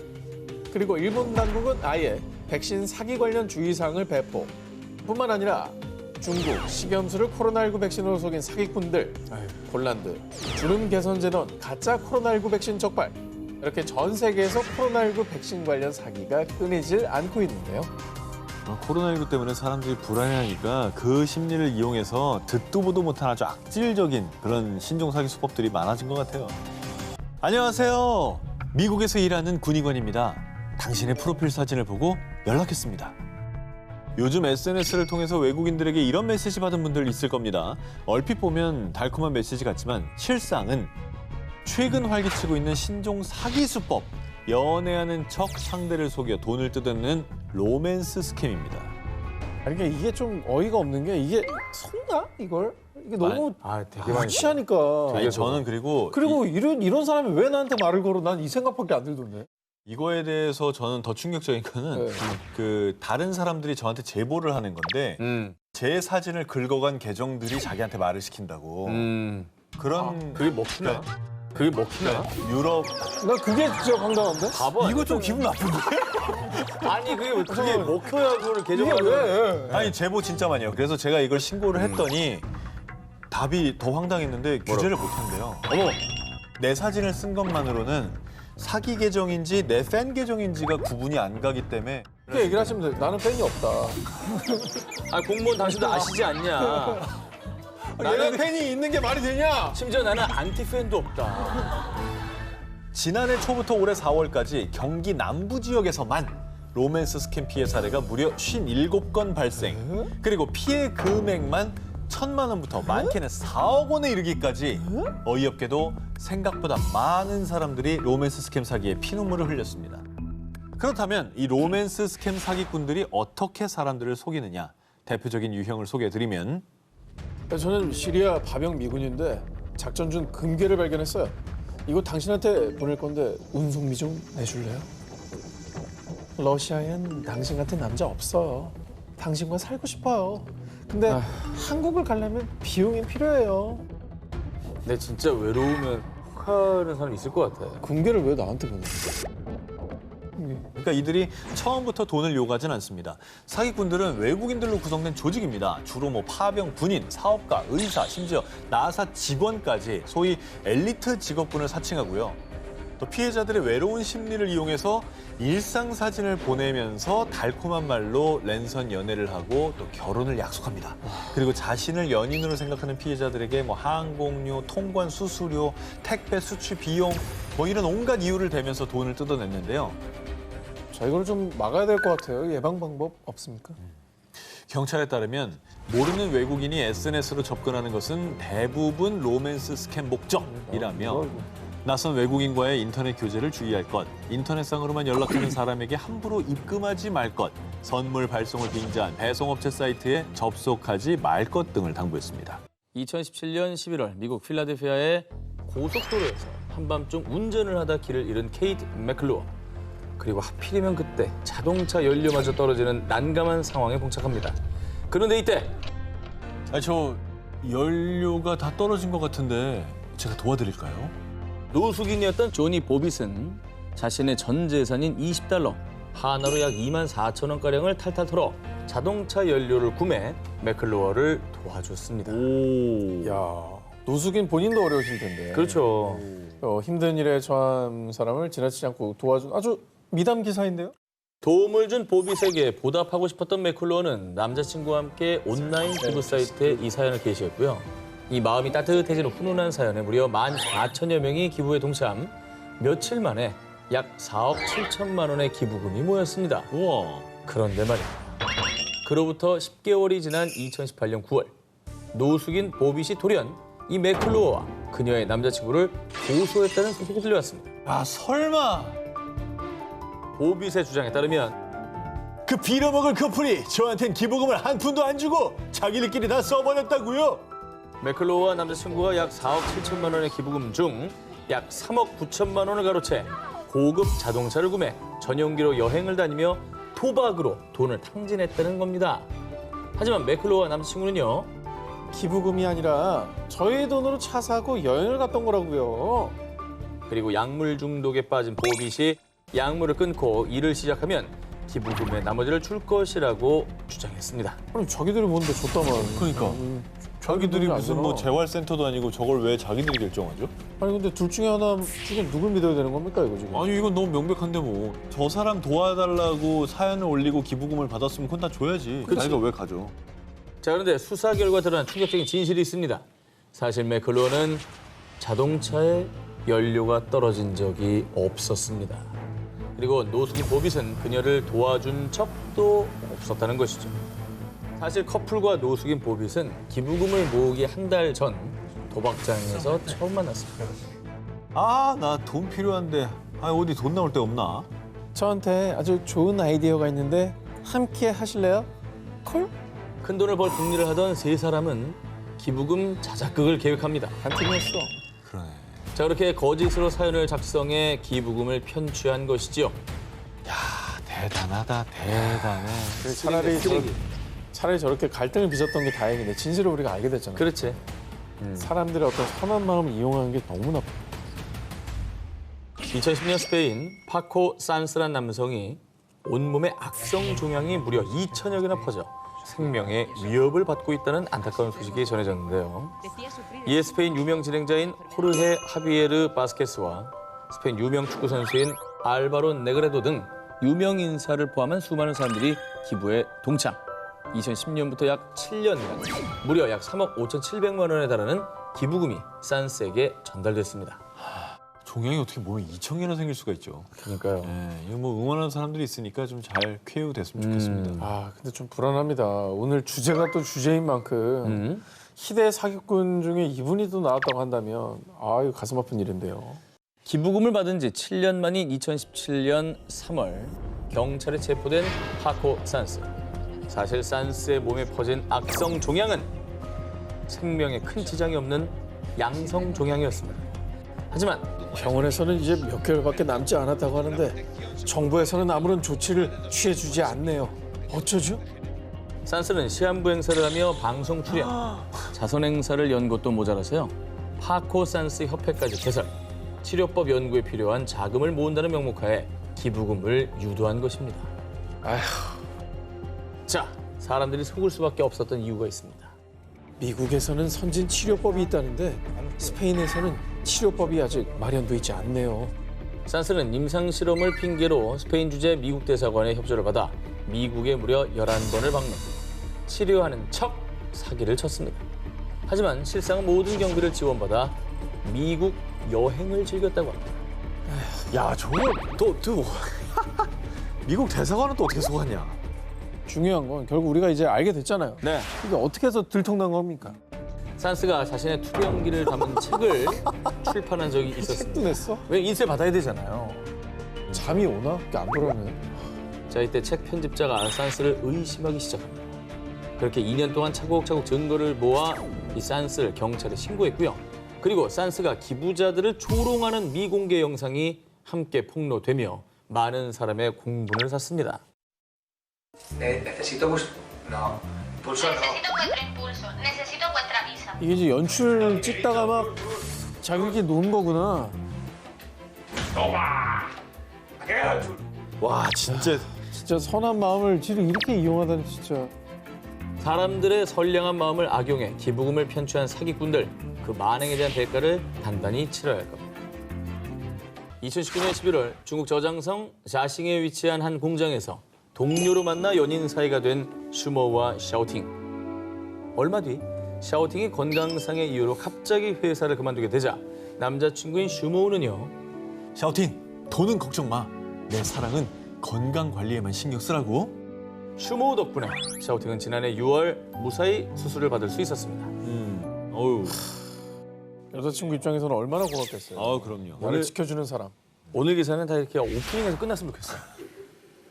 그리고 일본 당국은 아예 백신 사기 관련 주의사항을 배포. 뿐만 아니라 중국, 식염수를 코로나19 백신으로 속인 사기꾼들, 폴란드, 주름 개선제던 가짜 코로나19 백신 적발. 이렇게 전 세계에서 코로나19 백신 관련 사기가 끊이질 않고 있는데요. 코로나19 때문에 사람들이 불안해하니까 그 심리를 이용해서 듣도 보도 못한 아주 악질적인 그런 신종 사기 수법들이 많아진 것 같아요. 안녕하세요. 미국에서 일하는 군의관입니다. 당신의 프로필 사진을 보고 연락했습니다. 요즘 SNS를 통해서 외국인들에게 이런 메시지 받은 분들 있을 겁니다. 얼핏 보면 달콤한 메시지 같지만 실상은 최근 활기치고 있는 신종 사기 수법, 연애하는 척 상대를 속여 돈을 뜯어내는 로맨스 스캠입니다. 아니, 그러니까 이게 좀 어이가 없는 게 이게 속나? 이걸? 이게 너무 되게 많이 취하니까. 아니, 저는 그리고 이런 사람이 왜 나한테 말을 걸어? 난 이 생각밖에 안 들던데. 이거에 대해서 저는 더 충격적인 거는 네. 그 다른 사람들이 저한테 제보를 하는 건데 제 사진을 긁어간 계정들이 자기한테 말을 시킨다고. 그런 그게 먹히나? 그게 먹히나? 유럽 나 그게 진짜 황당한데? 바보 이거 좀 기분 나쁜데? 아니 그게 먹혀야 그걸 이게 개정하는 왜? 아니 제보 진짜 많이 해요. 그래서 제가 이걸 신고를 했더니 답이 더 황당했는데 규제를 못 한대요. 어머, 내 사진을 쓴 것만으로는 사기 계정인지 내 팬 계정인지가 구분이 안 가기 때문에 그렇게 얘기를 하시면 돼. 나는 팬이 없다. 아 공무원 당신도 아시지 않냐? 나는 팬이 있는 게 말이 되냐? 심지어 나는 안티 팬도 없다. 지난해 초부터 올해 4월까지 경기 남부 지역에서만 로맨스 스캠 피해 사례가 무려 57건 발생. 그리고 피해 금액만 1,000만 원부터 많게는 4억 원에 이르기까지 어이없게도 생각보다 많은 사람들이 로맨스 스캠 사기에 피눈물을 흘렸습니다. 그렇다면 이 로맨스 스캠 사기꾼들이 어떻게 사람들을 속이느냐? 대표적인 유형을 소개해드리면 저는 시리아 파병 미군인데 작전 중 금괴를 발견했어요. 이거 당신한테 보낼 건데 운송비 좀 내줄래요? 러시아엔 당신 같은 남자 없어요. 당신과 살고 싶어요. 근데 한국을 가려면 비용이 필요해요. 근데 진짜 외로우면 혹하는 사람 있을 것 같아. 금괴를 왜 나한테 보내? 그러니까 이들이 처음부터 돈을 요구하진 않습니다. 사기꾼들은 외국인들로 구성된 조직입니다. 주로 뭐 파병, 군인, 사업가, 의사, 심지어 나사 직원까지 소위 엘리트 직업군을 사칭하고요. 또 피해자들의 외로운 심리를 이용해서 일상 사진을 보내면서 달콤한 말로 랜선 연애를 하고 또 결혼을 약속합니다. 그리고 자신을 연인으로 생각하는 피해자들에게 뭐 항공료, 통관 수수료, 택배 수출 비용 뭐 이런 온갖 이유를 대면서 돈을 뜯어냈는데요. 자, 이걸 좀 막아야 될 것 같아요. 예방 방법 없습니까? 경찰에 따르면 모르는 외국인이 SNS로 접근하는 것은 대부분 로맨스 스캠 목적이라며 낯선 외국인과의 인터넷 교제를 주의할 것, 인터넷상으로만 연락하는 사람에게 함부로 입금하지 말 것, 선물 발송을 빙자한 배송업체 사이트에 접속하지 말 것 등을 당부했습니다. 2017년 11월 미국 필라델피아의 고속도로에서 한밤중 운전을 하다 길을 잃은 케이트 맥클루어. 그리고 하필이면 그때 자동차 연료마저 떨어지는 난감한 상황에 봉착합니다. 그런데 이때 저 연료가 다 떨어진 것 같은데 제가 도와드릴까요? 노숙인이었던 조니 보빗은 자신의 전 재산인 $20, 하나로 약 24,000원가량을 탈탈 털어 자동차 연료를 구매 맥클루어를 도와줬습니다. 야, 노숙인 본인도 어려우실 텐데. 그렇죠. 힘든 일에 처한 사람을 지나치지 않고 도와준 아주 미담 기사인데요. 도움을 준 보빗에게 보답하고 싶었던 맥클루어는 남자친구와 함께 온라인 기부 사이트에 이 사연을 게시했고요. 이 마음이 따뜻해지는 훈훈한 사연에 무려 14,000여 명이 기부에 동참. 며칠 만에 약 4억 7천만 원의 기부금이 모였습니다. 우와. 그런데 말입니다. 그로부터 10개월이 지난 2018년 9월 노숙인 보빗이 돌연 이 맥클루어와 그녀의 남자친구를 고소했다는 소식이 들려왔습니다. 아 설마 보빗의 주장에 따르면 그 빌어먹을 커플이 저한텐 기부금을 한 푼도 안 주고 자기들끼리 다 써버렸다고요? 맥클로우와 남자친구가 약 4억 7천만 원의 기부금 중 약 3억 9천만 원을 가로채 고급 자동차를 구매, 전용기로 여행을 다니며 도박으로 돈을 탕진했다는 겁니다. 하지만 맥클로우와 남자친구는요. 기부금이 아니라 저희 돈으로 차 사고 여행을 갔던 거라고요. 그리고 약물 중독에 빠진 보빗이 약물을 끊고 일을 시작하면 기부금의 나머지를 줄 것이라고 주장했습니다. 아니 자기들이 뭔데 줬다만. 그러니까. 자기들이 무슨 뭐 재 재활센터도 아니고 저걸 왜 자기들이 결정하죠? 아니 근데 둘 중에 하나 중에 누굴 믿어야 되는 겁니까 이거 지금? 아니 이건 너무 명백한데 뭐. 저 사람 도와달라고 사연을 올리고 기부금을 받았으면 그건 다 줘야지. 자기가 왜 가져? 자, 그런데 수사 결과 드러난 충격적인 진실이 있습니다. 사실 맥클로어는 자동차에 연료가 떨어진 적이 없었습니다. 그리고 노숙인 보빗은 그녀를 도와준 적도 없었다는 것이죠. 사실 커플과 노숙인 보빗은 기부금을 모으기 한 달 전 도박장에서 처음 만났습니다. 아, 나 돈 필요한데. 아, 어디 돈 나올 데 없나? 저한테 아주 좋은 아이디어가 있는데 함께 하실래요? 콜? 큰 돈을 벌 궁리를 하던 세 사람은 기부금 자작극을 계획합니다. 한 팀이었어. 그러네. 자, 그렇게 거짓으로 사연을 작성해 기부금을 편취한 것이지요. 대단하다, 대단해. 차라리 저렇게 갈등을 빚었던 게 다행이네. 진실을 우리가 알게 됐잖아. 그렇지. 사람들의 어떤 선한 마음을 이용하는 게 너무 나빠. 2010년 스페인 파코 산스란 남성이 온몸에 악성 종양이 무려 2천여 개나 퍼져 생명에 위협을 받고 있다는 안타까운 소식이 전해졌는데요. 이에 스페인 유명 진행자인 호르헤 하비에르 바스케스와 스페인 유명 축구 선수인 알바로 네그레도 등 유명 인사를 포함한 수많은 사람들이 기부에 동참. 2010년부터 약 7년간 무려 약 3억 5,700만 원에 달하는 기부금이 산스에게 전달됐습니다. 종양이 어떻게 몸에 2,000개나 생길 수가 있죠. 그러니까요. 네, 이거 뭐 응원하는 사람들이 있으니까 좀 잘 쾌유됐으면 좋겠습니다. 아 근데 좀 불안합니다. 오늘 주제가 또 주제인 만큼 희대 사기꾼 중에 이분이 또 나왔다고 한다면 아유 가슴 아픈 일인데요. 기부금을 받은 지 7년 만인 2017년 3월 경찰에 체포된 파코 산스. 사실 산스의 몸에 퍼진 악성 종양은 생명에 큰 지장이 없는 양성 종양이었습니다. 하지만 병원에서는 이제 몇 개월밖에 남지 않았다고 하는데 정부에서는 아무런 조치를 취해주지 않네요. 어쩌죠? 산스는 시한부 행사를 하며 방송 출연, 자선 행사를 연 것도 모자라서요. 파코 산스 협회까지 개설, 치료법 연구에 필요한 자금을 모은다는 명목하에 기부금을 유도한 것입니다. 아휴, 자, 사람들이 속을 수밖에 없었던 이유가 있습니다. 미국에서는 선진 치료법이 있다는데 스페인에서는 치료법이 아직 마련돼 있지 않네요. 산스는 임상 실험을 핑계로 스페인 주재 미국 대사관의 협조를 받아 미국에 무려 11번을 방문, 치료하는 척 사기를 쳤습니다. 하지만 실상은 모든 경비를 지원받아 미국 여행을 즐겼다고 합니다. 야, 저거 또 미국 대사관은 또 어떻게 속았냐? 중요한 건 결국 우리가 이제 알게 됐잖아요. 네. 이게 어떻게 해서 들통난 겁니까? 산스가 자신의 투병기를 담은 책을 출판한 적이 있었습니다. 책도 냈어? 왜 인쇄 받아야 되잖아요. 잠이 오나? 그게 안 돌아오네. 자, 이때 책 편집자가 산스를 의심하기 시작합니다. 그렇게 2년 동안 차곡차곡 증거를 모아 이 산스를 경찰에 신고했고요. 그리고 산스가 기부자들을 조롱하는 미공개 영상이 함께 폭로되며 많은 사람의 공분을 샀습니다. Necesito bus. No. Pulso no. Necesito encuentra impulso. Necesito encuentra visa. 이게 이제 연출 찍다가 막 자기끼리 놓은 거구나. 와, 진짜 진짜 선한 마음을 지금 이렇게 이용하다니 진짜. 사람들의 선량한 마음을 악용해 기부금을 편취한 사기꾼들, 그 만행에 대한 대가를 단단히 치러야 할 겁니다. 2019년 11월 중국 저장성 자싱에 위치한 한 공장에서 동료로 만나 연인 사이가 된 슈머와 샤오팅. 얼마 뒤 샤오팅이 건강상의 이유로 갑자기 회사를 그만두게 되자 남자친구인 슈머우는요. 샤오팅, 돈은 걱정 마. 내 사랑은 건강 관리에만 신경 쓰라고. 슈머우 덕분에 샤오팅은 지난해 6월 무사히 수술을 받을 수 있었습니다. 어우. 여자친구 입장에서는 얼마나 고맙겠어요. 그럼요. 나를 지켜주는 사람. 오늘 기사는 다 이렇게 오프닝에서 끝났으면 좋겠어요.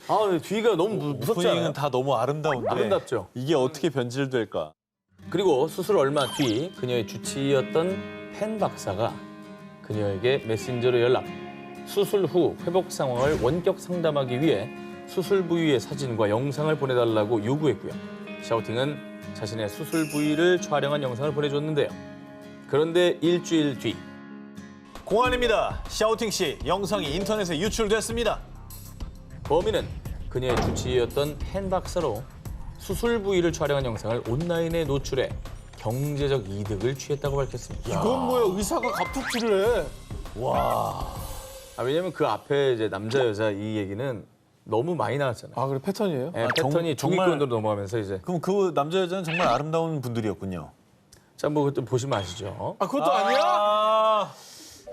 아, 뒤가 너무 무섭지 않아요? 오프닝은 다 너무 아름다운데. 아름답죠. 이게 어떻게 변질될까? 그리고 수술 얼마 뒤 그녀의 주치의였던 펜 박사가 그녀에게 메신저로 연락, 수술 후 회복 상황을 원격 상담하기 위해 수술 부위의 사진과 영상을 보내달라고 요구했고요. 샤오팅은 자신의 수술 부위를 촬영한 영상을 보내줬는데요. 그런데 일주일 뒤 공안입니다. 샤오팅 씨 영상이 인터넷에 유출됐습니다. 범인은 그녀의 주치의였던 펜 박사로 수술 부위를 촬영한 영상을 온라인에 노출해 경제적 이득을 취했다고 밝혔습니다. 이건 뭐야? 의사가 갑툭질을 해. 왜냐면 그 앞에 이제 남자 여자 이 얘기는 너무 많이 나왔잖아요. 아, 그래 패턴이에요? 네, 패턴이 정말- 중위권으로 넘어가면서 이제 그럼 그 남자 여자는 정말 아름다운 분들이었군요. 자, 뭐 그것도 보시면 아시죠. 아, 그것도 아니야?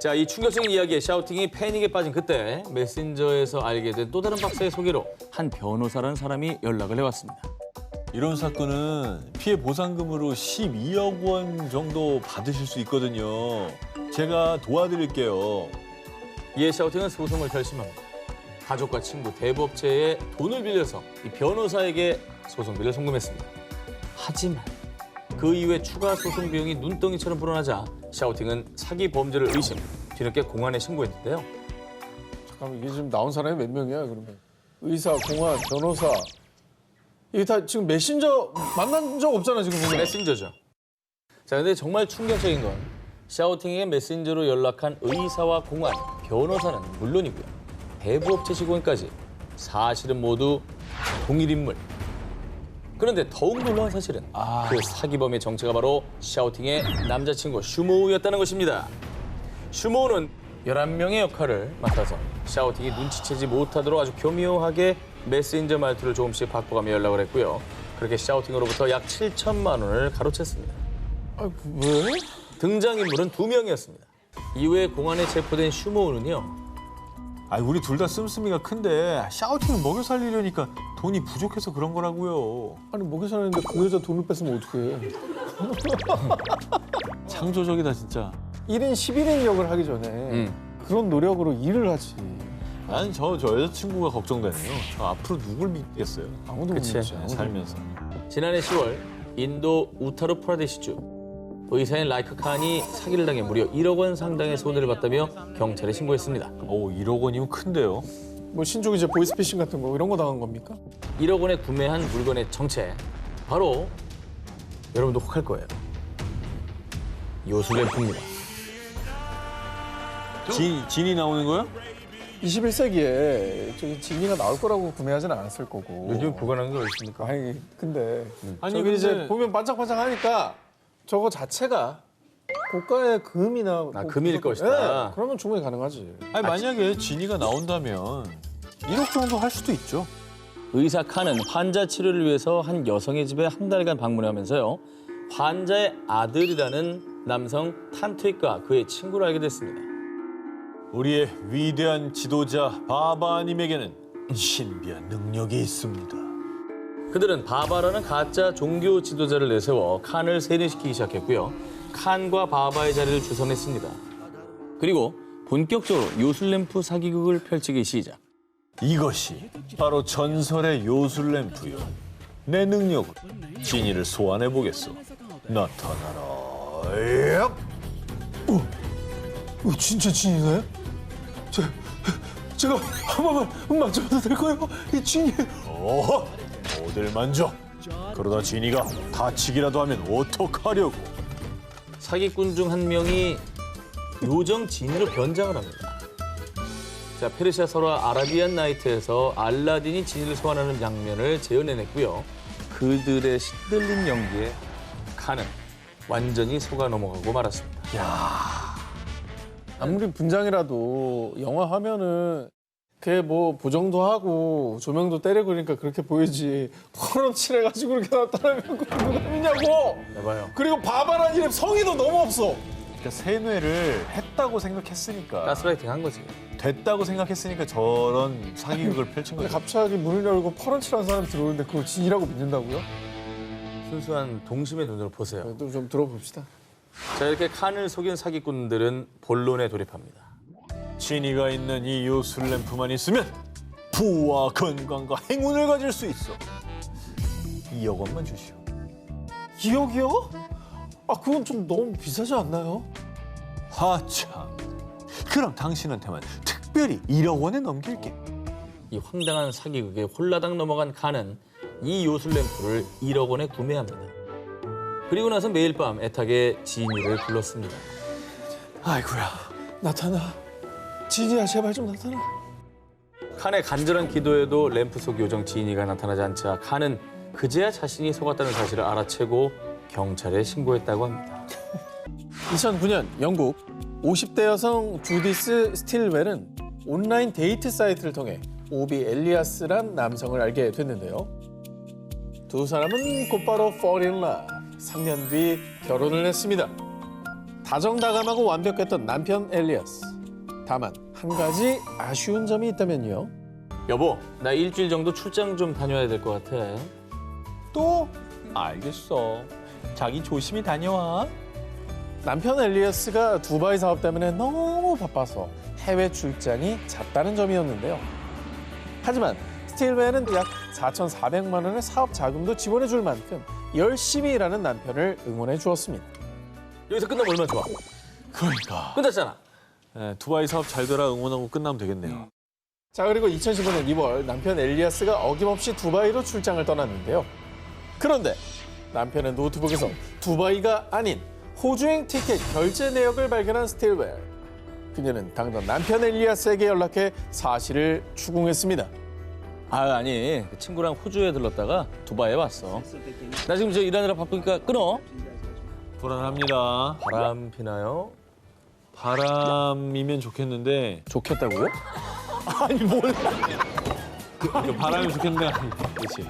자, 이 충격적인 이야기에 샤오팅이 패닉에 빠진 그때 메신저에서 알게 된 또 다른 박사의 소개로 한 변호사라는 사람이 연락을 해왔습니다. 이런 사건은 피해 보상금으로 12억 원 정도 받으실 수 있거든요. 제가 도와드릴게요. 이에 샤오팅은 소송을 결심합니다. 가족과 친구, 대부업체에 돈을 빌려서 이 변호사에게 소송비를 송금했습니다. 하지만 그 이후에 추가 소송 비용이 눈덩이처럼 불어나자 샤오팅은 사기 범죄를 의심, 뒤늦게 공안에 신고했는데요. 잠깐만, 이게 지금 나온 사람이 몇 명이야 그러면? 의사, 공안, 변호사. 이게 다 지금 메신저 만난 적 없잖아 지금. 메신저죠. 자, 근데 정말 충격적인 건 샤오팅에게 메신저로 연락한 의사와 공안, 변호사는 물론이고요. 대부업체 직원까지 사실은 모두 동일 인물. 그런데 더욱 놀라운 사실은 그 사기범의 정체가 바로 샤오팅의 남자친구 슈모우였다는 것입니다. 슈모우는 11명의 역할을 맡아서 샤오팅이 눈치채지 못하도록 아주 교묘하게 메신저 말투를 조금씩 바꿔가며 연락을 했고요. 그렇게 샤오팅으로부터 약 7천만 원을 가로챘습니다. 아, 왜? 등장인물은 2명이었습니다. 이후에 공안에 체포된 슈모우는요. 우리 둘 다 씀씀이가 큰데 샤오팅을 먹여 살리려니까 돈이 부족해서 그런 거라고요. 아니 먹여 살렸는데 그 여자 돈을 뺐으면 어떡해. 창조적이다 진짜. 1인 11인 역을 하기 전에 그런 노력으로 일을 하지. 난 저 여자친구가 걱정되네요. 저 앞으로 누굴 믿겠어요? 아무도 못 그치. 믿지. 아무도 못 살면서. 지난해 10월 인도 우타르 프라데시주 의사인 라이크 칸이 사기를 당해 무려 1억 원 상당의 손해를 봤다며 경찰에 신고했습니다. 오, 1억 원이면 큰데요. 뭐 신종 이제 보이스피싱 같은 거 이런 거 당한 겁니까? 1억 원에 구매한 물건의 정체, 바로 여러분도 혹할 거예요. 요술램프입니다. 진이 나오는 거야? 21세기에 저기 진이가 나올 거라고 구매하진 않았을 거고. 요즘 불가능한 게 어디 있습니까? 아니 근데 아니, 저기 근데- 이제 보면 반짝반짝하니까 저거 자체가 고가의 금이나 금일 것이다. 네, 그러면 충분히 가능하지. 아니, 만약에 진이가 나온다면 1억 정도 할 수도 있죠. 의사 칸은 환자 치료를 위해서 한 여성의 집에 한 달간 방문하면서요. 환자의 아들이라는 남성 탄트익과 그의 친구를 알게 됐습니다. 우리의 위대한 지도자 바바님에게는 신비한 능력이 있습니다. 그들은 바바라는 가짜 종교 지도자를 내세워 칸을 세뇌시키기 시작했고요. 칸과 바바의 자리를 주선했습니다. 그리고 본격적으로 요술램프 사기극을 펼치기 시작. 이것이 바로 전설의 요술램프요. 내 능력으로 진이를 소환해 보겠소. 나타나라. 진짜 진이가요? 제가 한 번만 만져봐도 될까요? 이 진이. 어허, 어딜 만져? 그러다 진이가 다치기라도 하면 어떡하려고? 사기꾼 중 한 명이 요정 진이로 변장을 합니다. 자, 페르시아 설화 아라비안 나이트에서 알라딘이 진이를 소환하는 장면을 재현해냈고요. 그들의 시들린 연기에 칸은 완전히 속아 넘어가고 말았습니다. 아무리 분장이라도 영화 하면은 그게 뭐 보정도 하고 조명도 때리고 그러니까 그렇게 보이지. 퍼런 칠해가지고 그렇게 나타나면 그거 누가 믿냐고. 해봐요. 그리고 바바란 이름 성의도 너무 없어. 그러니까 세뇌를 했다고 생각했으니까 가스라이팅 한 거지. 됐다고 생각했으니까 저런 사기극을 펼친 근데 거죠. 갑자기 문을 열고 퍼런 칠한 사람 들어오는데 그걸 진이라고 믿는다고요? 순수한 동심의 눈으로 보세요. 또 좀 들어봅시다. 자, 이렇게 칸을 속인 사기꾼들은 본론에 돌입합니다. 진이가 있는 이 요술램프만 있으면 부와 건강과 행운을 가질 수 있어. 2억 원만 주시오. 2억이요? 아 그건 좀 너무 비싸지 않나요? 하참. 그럼 당신한테만 특별히 1억 원에 넘길게. 이 황당한 사기극에 홀라당 넘어간 칸은 이 요술램프를 1억 원에 구매합니다. 그리고 나서 매일 밤 애타게 진이를 불렀습니다. 아이고야 나타나. 진이야 제발 좀 나타나. 칸의 간절한 기도에도 램프 속 요정 진이가 나타나지 않자 칸은 그제야 자신이 속았다는 사실을 알아채고 경찰에 신고했다고 합니다. 2009년 영국 50대 여성 주디스 스틸웰은 온라인 데이트 사이트를 통해 오비 엘리아스란 남성을 알게 됐는데요. 두 사람은 곧바로 fall in love. 3년 뒤 결혼을 했습니다. 다정다감하고 완벽했던 남편 엘리아스. 다만 한 가지 아쉬운 점이 있다면요. 여보, 나 일주일 정도 출장 좀 다녀야 될 것 같아. 또? 알겠어. 자기 조심히 다녀와. 남편 엘리아스가 두바이 사업 때문에 너무 바빠서 해외 출장이 잦다는 점이었는데요. 하지만 스틸웰은 약 4,400만 원의 사업 자금도 지원해 줄 만큼 열심히 일하는 남편을 응원해 주었습니다. 여기서 끝나면 얼마나 좋아. 그러니까. 끝났잖아. 네, 두바이 사업 잘 되라 응원하고 끝나면 되겠네요. 자, 그리고 2015년 2월 남편 엘리아스가 어김없이 두바이로 출장을 떠났는데요. 그런데 남편의 노트북에서 두바이가 아닌 호주행 티켓 결제 내역을 발견한 스틸웰. 그녀는 당장 남편 엘리아스에게 연락해 사실을 추궁했습니다. 아니, 그 친구랑 호주에 들렀다가 두바이에 왔어. 나 지금 저 일하느라 바쁘니까 끊어. 불안합니다. 바람 피나요? 바람이면 좋겠는데. 좋겠다고요? 아니 뭘? 바람이 좋겠는데. 그렇지.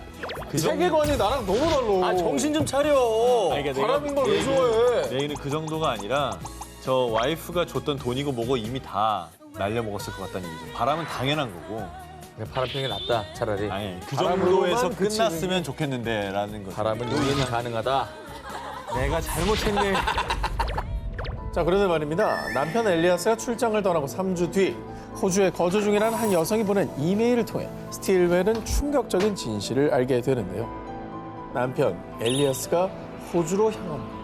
그 세계관이 나랑 너무 달라. 아, 정신 좀 차려. 그러니까 바람인 걸 왜 좋아해? 내 얘기는 그 정도가 아니라 저 와이프가 줬던 돈이고 뭐고 이미 다 날려먹었을 것 같다는 얘기죠. 바람은 당연한 거고. 바람 피는 게 낫다, 차라리. 아니 그 바람으로만 정도에서 그치는 끝났으면 좋겠는데라는 거죠. 바람은 요인이 가능하다. 내가 잘못했네. 자, 그런데 말입니다. 남편 엘리아스가 출장을 떠나고 3주 뒤 호주에 거주 중이라는 한 여성이 보낸 이메일을 통해 스틸웰은 충격적인 진실을 알게 되는데요. 남편 엘리아스가 호주로 향합니다.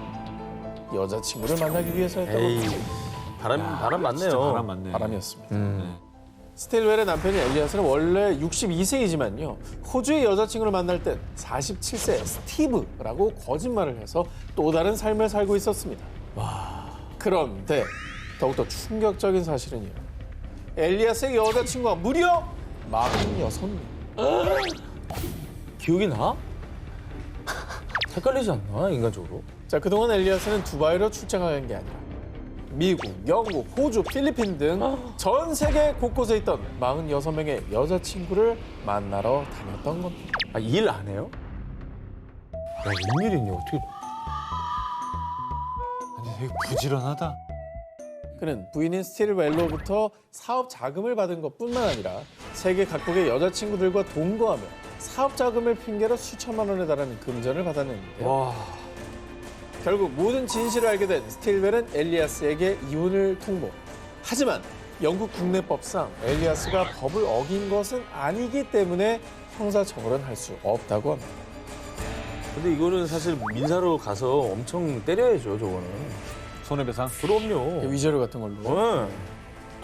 여자친구를 만나기 위해서였다고 에이, 합니다. 바람 맞네요. 진짜 바람 맞네. 바람이었습니다. 스틸웰의 남편인 엘리아스는 원래 62세이지만요. 호주의 여자친구를 만날 땐 47세 스티브라고 거짓말을 해서 또 다른 삶을 살고 있었습니다. 그런데 더욱더 충격적인 사실은요. 엘리아스의 여자친구가 무려 46명. 기억이 나? 헷갈리지 않나, 인간적으로? 자, 그동안 엘리아스는 두바이로 출장한 게 아니라 미국, 영국, 호주, 필리핀 등 전 세계 곳곳에 있던 46명의 여자친구를 만나러 다녔던 겁니다. 아, 일 안 해요? 야, 웬일이니, 어떻게. 아니, 되게 부지런하다. 그는 부인인 스틸웰로부터 사업 자금을 받은 것뿐만 아니라 세계 각국의 여자친구들과 동거하며 사업 자금을 핑계로 수천만 원에 달하는 금전을 받았는데요. 와. 결국 모든 진실을 알게 된 스틸웰은 엘리아스에게 이혼을 통보. 하지만 영국 국내법상 엘리아스가 법을 어긴 것은 아니기 때문에 형사처벌은 할 수 없다고 합니다. 근데 이거는 사실 민사로 가서 엄청 때려야죠, 저거는. 손해배상? 그럼요. 위자료 같은 걸로. 네.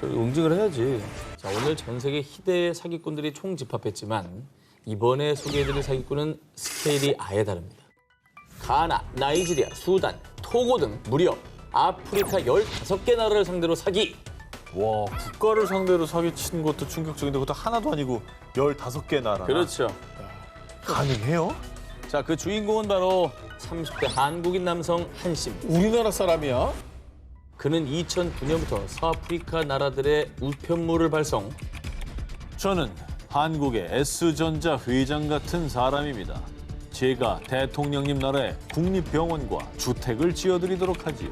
저 응징을 해야지. 자, 오늘 전 세계 희대의 사기꾼들이 총집합했지만 이번에 소개해드릴 사기꾼은 스케일이 아예 다릅니다. 가나, 나이지리아, 수단, 토고 등 무려 아프리카 15개 나라를 상대로 사기. 와, 국가를 상대로 사기친 것도 충격적인데 그것도 하나도 아니고 15개 나라. 그렇죠. 가능해요? 자, 그 주인공은 바로 30대 한국인 남성 한 씨입니다. 우리나라 사람이야? 그는 2009년부터 서아프리카 나라들의 우편물을 발송. 저는 한국의 S전자 회장 같은 사람입니다. 제가 대통령님 나라에 국립병원과 주택을 지어드리도록 하지요.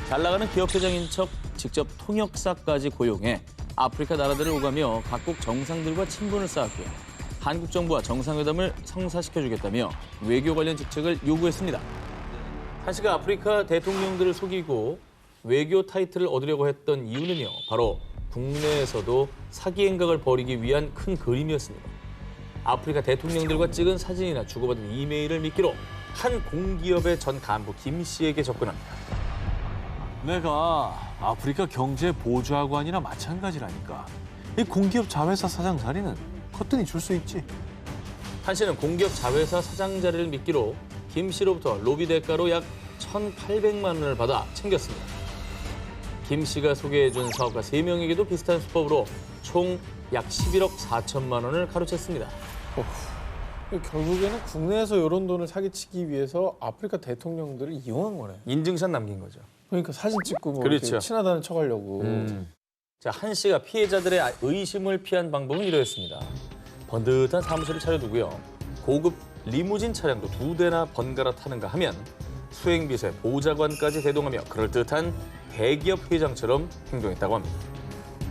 잘 나가는 기업 회장인 척 직접 통역사까지 고용해 아프리카 나라들을 오가며 각국 정상들과 친분을 쌓았고요. 한국 정부와 정상회담을 성사시켜주겠다며 외교 관련 직책을 요구했습니다. 한 씨가 아프리카 대통령들을 속이고 외교 타이틀을 얻으려고 했던 이유는요. 바로 국내에서도 사기 행각을 벌이기 위한 큰 그림이었습니다. 아프리카 대통령들과 찍은 사진이나 주고받은 이메일을 미끼로 한 공기업의 전 간부 김 씨에게 접근합니다. 내가 아프리카 경제보좌관이나 마찬가지라니까. 이 공기업 자회사 사장 자리는 거뜬히 줄 수 있지. 한 씨는 공기업 자회사 사장 자리를 미끼로 김 씨로부터 로비 대가로 약 1,800만 원을 받아 챙겼습니다. 김 씨가 소개해준 사업가 3명에게도 비슷한 수법으로 총 약 11억 4천만 원을 가로챘습니다. 결국에는 국내에서 이런 돈을 사기치기 위해서 아프리카 대통령들을 이용한 거네. 인증샷 남긴 거죠. 그러니까 사진 찍고 뭐 그렇죠. 이렇게 친하다는 척하려고. 자, 한 씨가 피해자들의 의심을 피한 방법은 이러했습니다. 번듯한 사무실을 차려두고요. 고급 리무진 차량도 2대나 번갈아 타는가 하면 수행비서의 보좌관까지 대동하며 그럴듯한 대기업 회장처럼 행동했다고 합니다.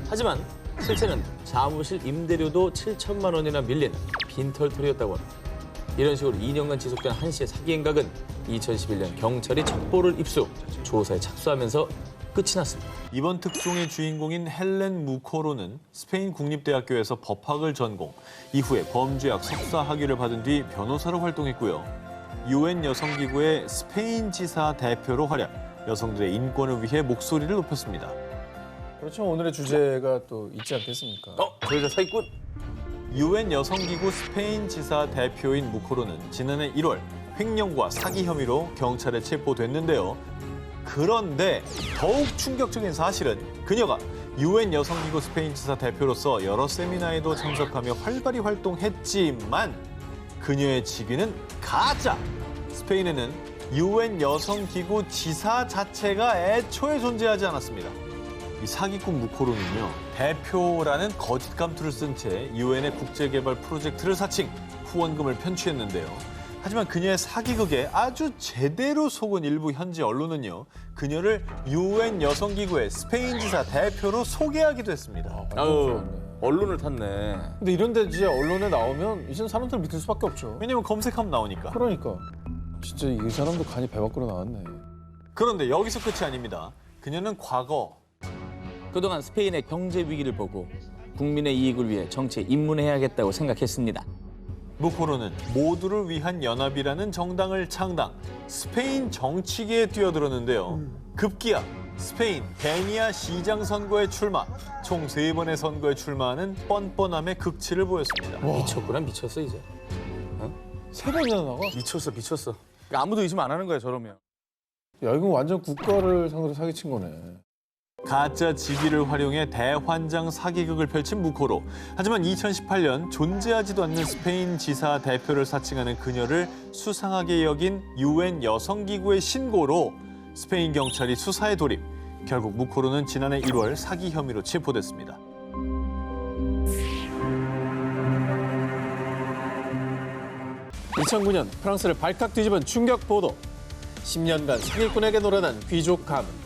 하지만 실제는 사무실 임대료도 7천만 원이나 밀린 빈털터리였다고 합니다. 이런 식으로 2년간 지속된 한 씨의 사기 행각은 2011년 경찰이 첩보를 입수, 조사에 착수하면서 끝이 났습니다. 이번 특종의 주인공인 헬렌 무코로는 스페인 국립대학교에서 법학을 전공, 이후에 범죄학 석사 학위를 받은 뒤 변호사로 활동했고요. UN 여성기구의 스페인 지사 대표로 활약, 여성들의 인권을 위해 목소리를 높였습니다. 그렇죠. 오늘의 주제가 또 있지 않겠습니까? 저희가 사기꾼? UN 여성기구 스페인 지사 대표인 무코로는 지난해 1월 횡령과 사기 혐의로 경찰에 체포됐는데요. 그런데 더욱 충격적인 사실은 그녀가 UN 여성기구 스페인 지사 대표로서 여러 세미나에도 참석하며 활발히 활동했지만 그녀의 직위는 가짜! 스페인에는 UN 여성기구 지사 자체가 애초에 존재하지 않았습니다. 이 사기꾼 무코로는요, 대표라는 거짓 감투를 쓴 채 UN의 국제개발 프로젝트를 사칭, 후원금을 편취했는데요. 하지만 그녀의 사기극에 아주 제대로 속은 일부 현지 언론은요, 그녀를 UN 여성기구의 스페인 지사 대표로 소개하기도 했습니다. 아유, 언론을 탔네. 근데 이런데 이제 언론에 나오면 이제는 사람들 믿을 수밖에 없죠. 왜냐면 검색하면 나오니까. 그러니까. 진짜 이 사람도 간이 배 밖으로 나왔네. 그런데 여기서 끝이 아닙니다. 그녀는 과거 그동안 스페인의 경제 위기를 보고 국민의 이익을 위해 정치에 입문해야겠다고 생각했습니다. 무코로는 모두를 위한 연합이라는 정당을 창당, 스페인 정치계에 뛰어들었는데요. 급기야 스페인 베니아 시장 선거에 출마, 총 3번의 선거에 출마하는 뻔뻔함의 극치를 보였습니다. 미쳤구나, 미쳤어 이제. 3번이나 나가? 미쳤어, 미쳤어. 그러니까 아무도 의심 안 하는 거야 저러면. 야, 이건 완전 국가를 상대로 사기친 거네. 가짜 직위를 활용해 대환장 사기극을 펼친 무코로. 하지만 2018년 존재하지도 않는 스페인 지사 대표를 사칭하는 그녀를 수상하게 여긴 UN 여성기구의 신고로 스페인 경찰이 수사에 돌입. 결국 무코로는 지난해 1월 사기 혐의로 체포됐습니다. (2009년) 프랑스를 발칵 뒤집은 충격 보도. 10년간 사기꾼에게 놀아난 귀족 가문.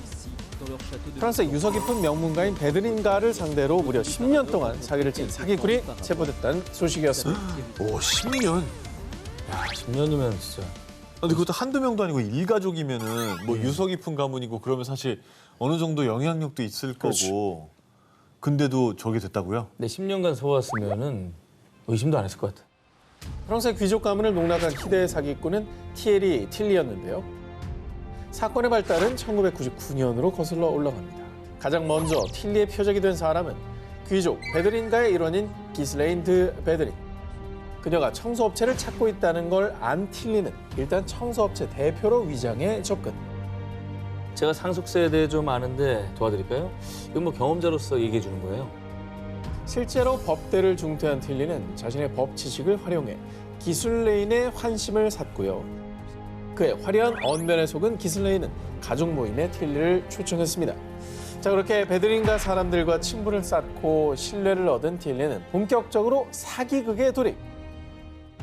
프랑스의 유서 깊은 명문가인 베드린가를 상대로 무려 10년 동안 사기를 친 사기꾼이 체포됐다는 소식이었습니다. 오, 10년? 야, 10년이면 진짜. 근데 그것도 한두 명도 아니고 일가족이면은 뭐 유서 깊은 가문이고 그러면 사실 어느 정도 영향력도 있을 거고. 근데도 저게 됐다고요? 근데 10년간 서왔으면은 의심도 안 했을 것 같아. 프랑스의 귀족 가문을 농락한 희대의 사기꾼은 티에리 틸리였는데요. 사건의 발달은 1999년으로 거슬러 올라갑니다. 가장 먼저 틸리의 표적이 된 사람은 귀족 베드린가의 일원인 기슬레인 드 베드린. 그녀가 청소업체를 찾고 있다는 걸 안 틸리는 일단 청소업체 대표로 위장해 접근. 제가 상속세에 대해 좀 아는데 도와드릴까요? 이건 뭐 경험자로서 얘기해 주는 거예요. 실제로 법대를 중퇴한 틸리는 자신의 법 지식을 활용해 기슬레인의 환심을 샀고요. 그의 화려한 언변에 속은 기슬레인은 가족 모임에 틸리를 초청했습니다. 자, 그렇게 베드린가 사람들과 친분을 쌓고 신뢰를 얻은 틸리는 본격적으로 사기극에 돌입.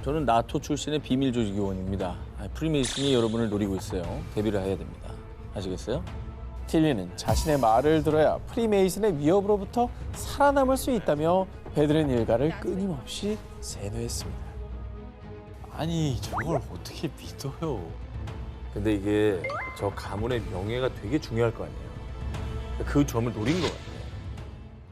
저는 나토 출신의 비밀 조직 요원입니다. 프리메이슨이 여러분을 노리고 있어요. 대비를 해야 됩니다. 아시겠어요? 틸리는 자신의 말을 들어야 프리메이슨의 위협으로부터 살아남을 수 있다며 베드린 일가를 끊임없이 세뇌했습니다. 아니, 저걸 어떻게 믿어요? 근데 이게 저 가문의 명예가 되게 중요할 거 아니에요. 그 점을 노린 것 같아요.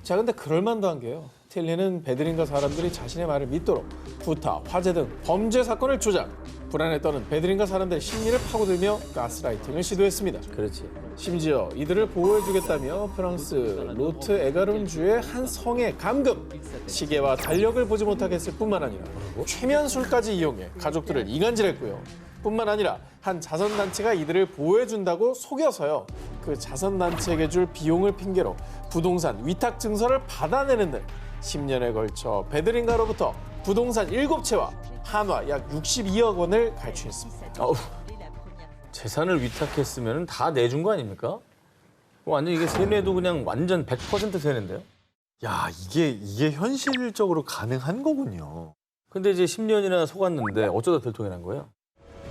자, 근데 그럴만도 한 게요. 틸리는 베드린가 사람들이 자신의 말을 믿도록 부타, 화재 등 범죄 사건을 조작. 불안에 떠는 베드린가 사람들의 심리를 파고들며 가스라이팅을 시도했습니다. 그렇지. 심지어 이들을 보호해주겠다며 프랑스 로트 에가른주의 한 성에 감금, 시계와 달력을 보지 못하게 했을 뿐만 아니라 최면술까지 이용해 가족들을 이간질했고요. 뿐만 아니라 한 자선단체가 이들을 보호해준다고 속여서요. 그 자선단체에게 줄 비용을 핑계로 부동산 위탁 증서를 받아내는 등 10년에 걸쳐 베드린가로부터 부동산 7채와 한화 약 62억 원을 갈취했습니다. 재산을 위탁했으면 다 내준 거 아닙니까? 완전 이게 세뇌도 그냥 완전 100% 세뇌인데요? 야, 이게 현실적으로 가능한 거군요. 근데 이제 10년이나 속았는데 어쩌다 들통이 난 거예요?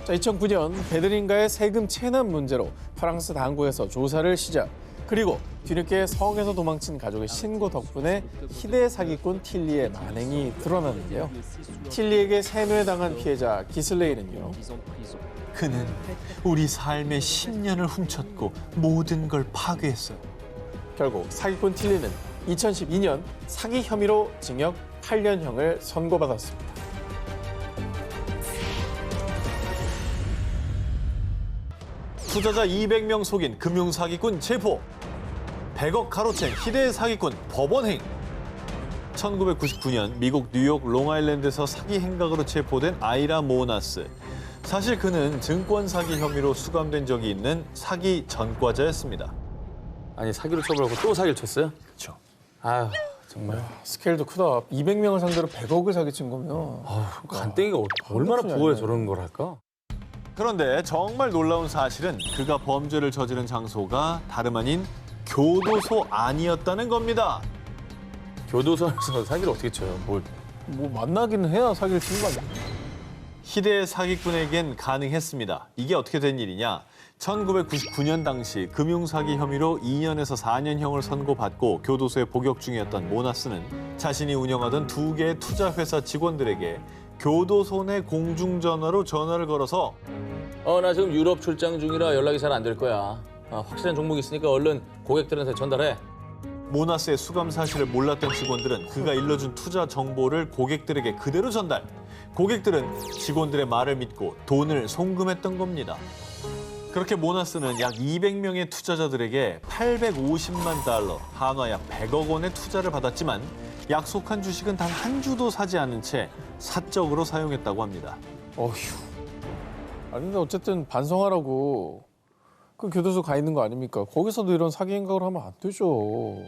자, 2009년 베드린가의 세금 체납 문제로 프랑스 당국에서 조사를 시작. 그리고 뒤늦게 성에서 도망친 가족의 신고 덕분에 희대 사기꾼 틸리의 만행이 드러났는데요. 틸리에게 세뇌당한 피해자 기슬레이는요. 그는 우리 삶의 10년을 훔쳤고 모든 걸 파괴했어요. 결국 사기꾼 틸리는 2012년 사기 혐의로 징역 8년형을 선고받았습니다. 투자자 200명 속인 금융사기꾼 체포. 100억 가로챈 희대의 사기꾼 법원행. 1999년 미국 뉴욕 롱아일랜드에서 사기 행각으로 체포된 아이라 모나스. 사실 그는 증권 사기 혐의로 수감된 적이 있는 사기 전과자였습니다. 아니 사기로 처벌하고 또 사기를 쳤어요? 그렇죠. 아유 정말. 스케일도 크다. 200명을 상대로 100억을 사기친 거면. 간땡이가 얼마나 부어야 저런 걸 할까? 그런데 정말 놀라운 사실은 그가 범죄를 저지른 장소가 다름 아닌 교도소 아니었다는 겁니다. 교도소에서 사기를 어떻게 쳐요? 뭐 만나기는 해야 사기를 치는 거 아니야? 희대의 사기꾼에겐 가능했습니다. 이게 어떻게 된 일이냐? 1999년 당시 금융사기 혐의로 2년에서 4년형을 선고받고 교도소에 복역 중이었던 모나스는 자신이 운영하던 2개의 투자회사 직원들에게 교도소 내 공중전화로 전화를 걸어서 나 지금 유럽 출장 중이라 연락이 잘 안 될 거야. 확실한 종목이 있으니까 얼른 고객들한테 전달해. 모나스의 수감 사실을 몰랐던 직원들은 그가 일러준 투자 정보를 고객들에게 그대로 전달. 고객들은 직원들의 말을 믿고 돈을 송금했던 겁니다. 그렇게 모나스는 약 200명의 투자자들에게 850만 달러, 한화 약 100억 원의 투자를 받았지만 약속한 주식은 단 한 주도 사지 않은 채 사적으로 사용했다고 합니다. 어휴. 아니 근데 어쨌든 반성하라고 그 교도소 가 있는 거 아닙니까? 거기서도 이런 사기 행각을 하면 안 되죠.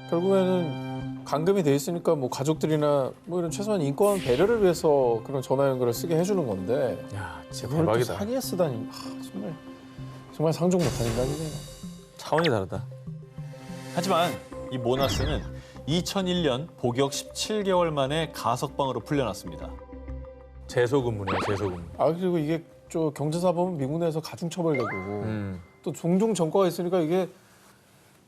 결국에는 감금이 돼 있으니까 뭐 가족들이나 뭐 이런 최소한 인권 배려를 위해서 그런 전화 연결을 쓰게 해주는 건데. 야, 진짜 그걸 또 대박이다. 사기에 쓰다니. 정말 상종 못하는 인간이네요. 차원이 다르다. 하지만 이 모나스는 2001년 복역 17개월 만에 가석방으로 풀려났습니다. 재소근무네요, 재소근무. 아 그리고 이게 저 경제사범은 미국 내에서 가중처벌되고 또 종종 전과가 있으니까 이게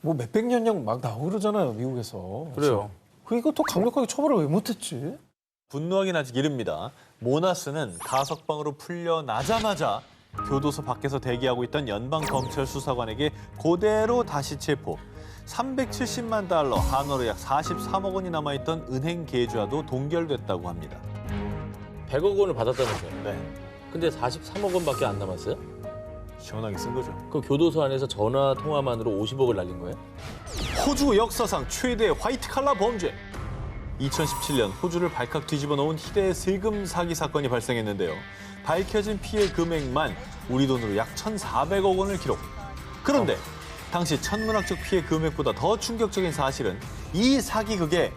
뭐 몇백 년형 막 나오고 그러잖아요, 미국에서. 그래요. 이거 더 강력하게 처벌을 왜 못했지? 분노하긴 아직 이릅니다. 모나스는 가석방으로 풀려나자마자 교도소 밖에서 대기하고 있던 연방검찰 수사관에게 그대로 다시 체포. 370만 달러, 한화로 약 43억 원이 남아있던 은행 계좌도 동결됐다고 합니다. 100억 원을 받았다면서요? 네, 근데 43억 원밖에 안 남았어요? 시원하게 쓴 거죠. 그 교도소 안에서 전화 통화만으로 50억을 날린 거예요? 호주 역사상 최대의 화이트 칼라 범죄. 2017년 호주를 발칵 뒤집어 놓은 희대의 세금 사기 사건이 발생했는데요. 밝혀진 피해 금액만 우리 돈으로 약 1,400억 원을 기록. 그런데 당시 천문학적 피해 금액보다 더 충격적인 사실은 이 사기극에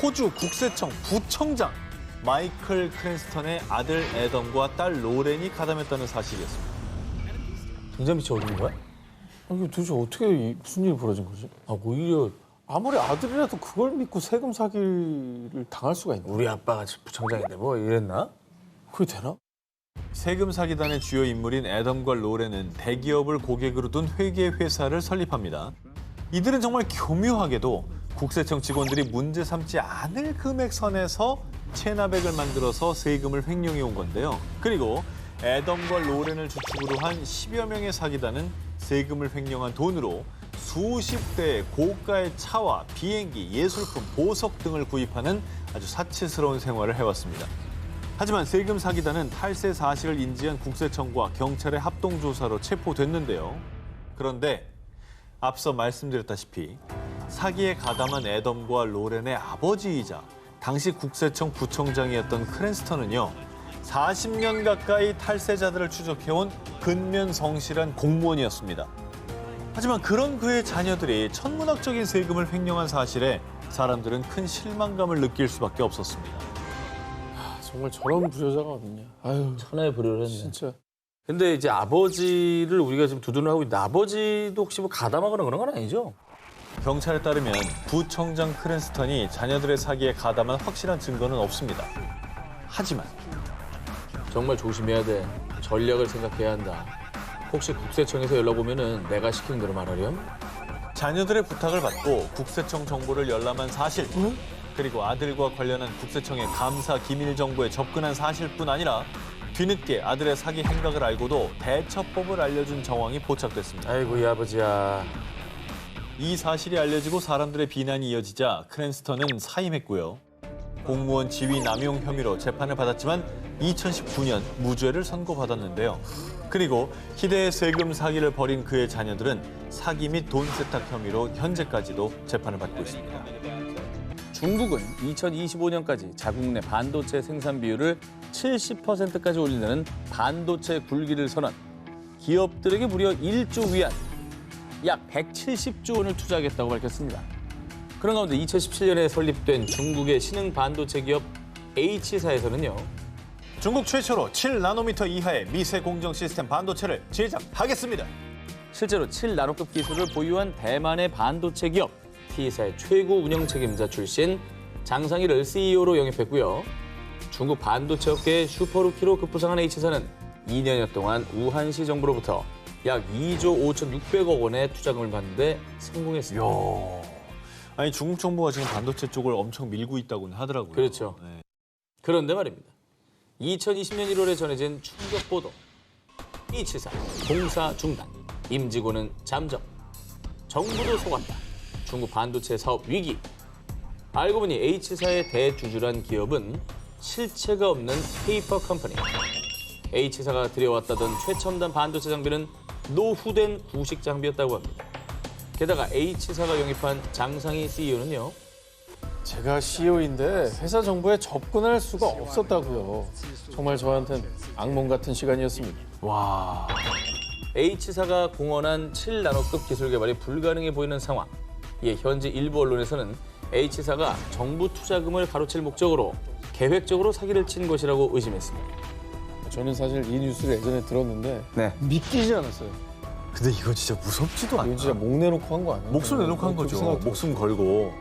호주 국세청 부청장 마이클 크랜스턴의 아들 애덤과 딸 로렌이 가담했다는 사실이었습니다. 등잔빛이 어딘 거야? 이게 도대체 어떻게 무슨 일이 벌어진 거지? 아, 오히려 아무리 아들이라도 그걸 믿고 세금 사기를 당할 수가 있나? 우리 아빠가 부청장인데 뭐 이랬나? 그게 되나? 세금 사기단의 주요 인물인 애덤과 로렌은 대기업을 고객으로 둔 회계 회사를 설립합니다. 이들은 정말 교묘하게도 국세청 직원들이 문제 삼지 않을 금액 선에서 체납액을 만들어서 세금을 횡령해 온 건데요. 그리고 애덤과 로렌을 주축으로 한 10여 명의 사기단은 세금을 횡령한 돈으로 수십 대의 고가의 차와 비행기, 예술품, 보석 등을 구입하는 아주 사치스러운 생활을 해왔습니다. 하지만 세금 사기단은 탈세 사실을 인지한 국세청과 경찰의 합동조사로 체포됐는데요. 그런데 앞서 말씀드렸다시피 사기에 가담한 애덤과 로렌의 아버지이자 당시 국세청 부청장이었던 크랜스턴은요. 40년 가까이 탈세자들을 추적해온 근면성실한 공무원이었습니다. 하지만 그런 그의 자녀들이 천문학적인 세금을 횡령한 사실에 사람들은 큰 실망감을 느낄 수밖에 없었습니다. 정말 저런 부여자가 어딨냐. 아유, 천하의 불효를 했네. 진짜. 근데 이제 아버지를 우리가 지금 두둔을 하고 있는데 아버지도 혹시 뭐 가담하거나 그런 건 아니죠? 경찰에 따르면 부청장 크랜스턴이 자녀들의 사기에 가담한 확실한 증거는 없습니다. 하지만 정말 조심해야 돼. 전략을 생각해야 한다. 혹시 국세청에서 연락 오면은 내가 시키는 대로 말하렴? 자녀들의 부탁을 받고 국세청 정보를 열람한 사실, 그리고 아들과 관련한 국세청의 감사 기밀 정보에 접근한 사실뿐 아니라 뒤늦게 아들의 사기 행각을 알고도 대처법을 알려준 정황이 포착됐습니다. 아이고 이 아버지야. 이 사실이 알려지고 사람들의 비난이 이어지자 크랜스턴은 사임했고요. 공무원 지위 남용 혐의로 재판을 받았지만 2019년 무죄를 선고받았는데요. 그리고 희대의 세금 사기를 벌인 그의 자녀들은 사기 및 돈 세탁 혐의로 현재까지도 재판을 받고 있습니다. 중국은 2025년까지 자국 내 반도체 생산 비율을 70%까지 올리는 반도체 굴기를 선언. 기업들에게 무려 1조 위안, 약 170조 원을 투자하겠다고 밝혔습니다. 그런 가운데 2017년에 설립된 중국의 신흥 반도체 기업 H사에서는요. 중국 최초로 7나노미터 이하의 미세 공정 시스템 반도체를 제작하겠습니다. 실제로 7나노급 기술을 보유한 대만의 반도체 기업 T사의 최고 운영 책임자 출신 장상일을 CEO로 영입했고요. 중국 반도체 업계의 슈퍼루키로 급부상한 H사는 2년여 동안 우한시 정부로부터 약 2조 5,600억 원의 투자금을 받는데 성공했습니다. 아니 중국 정부가 지금 반도체 쪽을 엄청 밀고 있다고는 하더라고요. 그렇죠. 네. 그런데 말입니다. 2020년 1월에 전해진 충격 보도. H사 공사 중단, 임직원은 잠적, 정부도 속았다. 중국 반도체 사업 위기. 알고 보니 H사의 대주주란 기업은 실체가 없는 페이퍼 컴퍼니. H사가 들여왔다던 최첨단 반도체 장비는 노후된 구식 장비였다고 합니다. 게다가 H사가 영입한 장상희 CEO는요. 제가 CEO인데 회사 정보에 접근할 수가 없었다고요. 정말 저한텐 악몽 같은 시간이었습니다. 와. H사가 공언한 7나노급 기술 개발이 불가능해 보이는 상황. 예, 현지 일부 언론에서는 H사가 정부 투자금을 가로챌 목적으로 계획적으로 사기를 친 것이라고 의심했습니다. 저는 사실 이 뉴스를 예전에 들었는데 네. 믿기지 않았어요. 근데 이건 진짜 무섭지도 않아. 이건 진짜 목 내놓고 한 거 아니에요? 목숨 내놓고 한 거죠. 목숨 걸고.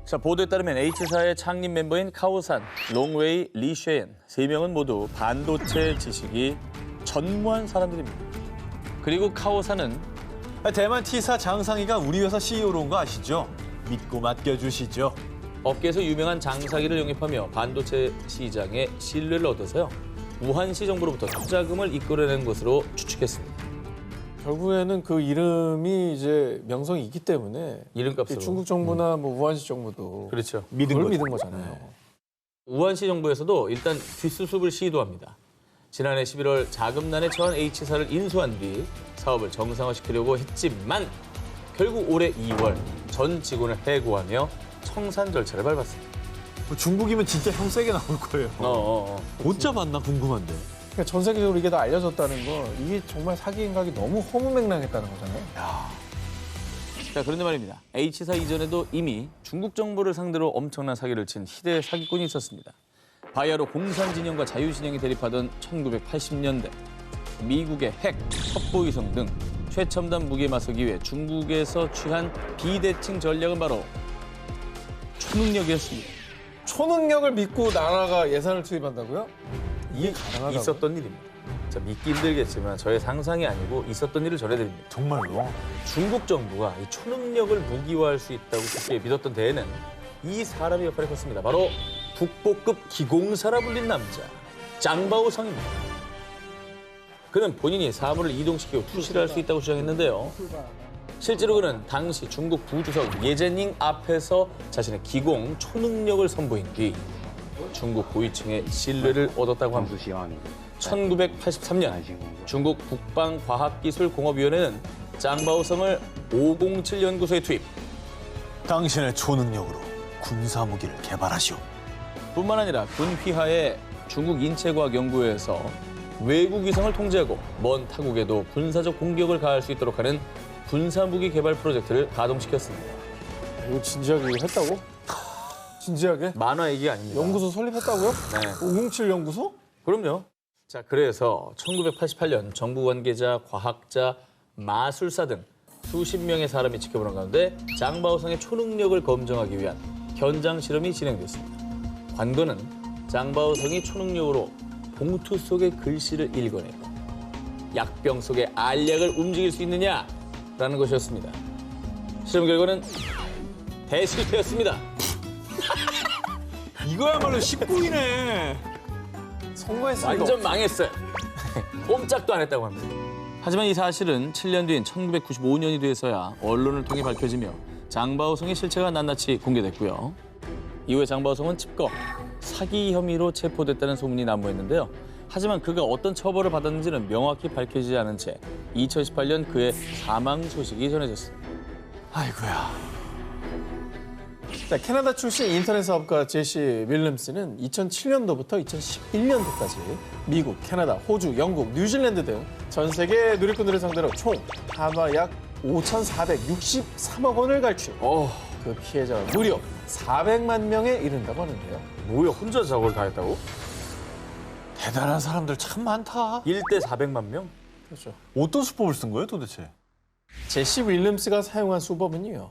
자, 보도에 따르면 H사의 창립 멤버인 카오산, 롱웨이, 리쉐엔 3명은 모두 반도체 지식이 전무한 사람들입니다. 그리고 카오산은 대만 T사 장상희가 우리 회사 CEO로 온 거 아시죠? 믿고 맡겨주시죠. 업계에서 유명한 장사기를 영입하며 반도체 시장에 신뢰를 얻어서요. 우한시 정부로부터 투자금을 이끌어낸 것으로 추측했습니다. 결국에는 그 이름이 이제 명성이 있기 때문에 이름값으로. 중국 정부나 뭐 우한시 정부도 그렇죠. 그걸 믿은 거잖아요. 우한시 정부에서도 일단 뒷수습을 시도합니다. 지난해 11월 자금난에 처한 H사를 인수한 뒤 사업을 정상화시키려고 했지만 결국 올해 2월 전 직원을 해고하며 청산 절차를 밟았습니다. 중국이면 진짜 형 세게 나올 거예요. 못 잡았나 궁금한데. 그러니까 전 세계적으로 이게 다 알려졌다는 거 이게 정말 사기 행각이 너무 허무맹랑했다는 거잖아요. 자, 그런데 말입니다. H사 이전에도 이미 중국 정부를 상대로 엄청난 사기를 친 희대 사기꾼이 있었습니다. 바야흐로 공산진영과 자유진영이 대립하던 1980년대 미국의 핵, 첩보위성 등 최첨단 무기에 맞서기 위해 중국에서 취한 비대칭 전략은 바로 초능력이었습니다. 초능력을 믿고 나라가 예산을 투입한다고요? 이게 가능하다고요? 있었던 일입니다. 자, 믿기 힘들겠지만 저의 상상이 아니고 있었던 일을 전해드립니다. 정말로? 중국 정부가 이 초능력을 무기화할 수 있다고 쉽게 믿었던 데에는 이 사람의 역할이 컸습니다. 바로 국보급 기공사라 불린 남자, 짱바오성입니다. 그는 본인이 사물을 이동시키고 투시를 할 수 있다고 주장했는데요. 실제로 그는 당시 중국 부주석 예제닝 앞에서 자신의 기공 초능력을 선보인 뒤 중국 고위층의 신뢰를 얻었다고 합니다. 1983년 중국 국방과학기술공업위원회는 짱바오성을 507 연구소에 투입. 당신의 초능력으로 군사무기를 개발하시오. 뿐만 아니라 군 휘하의 중국 인체과학연구회에서 외국 위성을 통제하고 먼 타국에도 군사적 공격을 가할 수 있도록 하는 군사무기 개발 프로젝트를 가동시켰습니다. 이거 진지하게 이거 했다고? 진지하게? 만화 얘기가 아닙니다. 연구소 설립했다고요? 네. 507 연구소? 그럼요. 자, 그래서 1988년 정부 관계자, 과학자, 마술사 등 수십 명의 사람이 지켜보는 가운데 짱바오성의 초능력을 검증하기 위한 현장 실험이 진행됐습니다. 관건은 짱바오성이 초능력으로 봉투 속의 글씨를 읽어내고 약병 속의 알약을 움직일 수 있느냐라는 것이었습니다. 실험 결과는 대실패였습니다. 이거야말로 19이네. 성공했습니다. 완전 망했어요. 꼼짝도 안 했다고 합니다. 하지만 이 사실은 7년 뒤인 1995년이 돼서야 언론을 통해 밝혀지며 장바오성의 실체가 낱낱이 공개됐고요. 이후에 장바오성은 집거, 사기 혐의로 체포됐다는 소문이 난무했는데요. 하지만 그가 어떤 처벌을 받았는지는 명확히 밝혀지지 않은 채 2018년 그의 사망 소식이 전해졌습니다. 아이고야. 자, 캐나다 출신 인터넷 사업가 제시 윌럼스는 2007년도부터 2011년도까지 미국, 캐나다, 호주, 영국, 뉴질랜드 등 전 세계 누리꾼들을 상대로 총 한화 약 5,463억 원을 갈취. 그 피해자가 무려 400만 명에 이른다고 하는데요. 뭐야, 혼자 작업을 다 했다고? 대단한 사람들 참 많다. 1대 400만 명? 그렇죠. 어떤 수법을 쓴 거예요 도대체? 제시 윌럼스가 사용한 수법은요.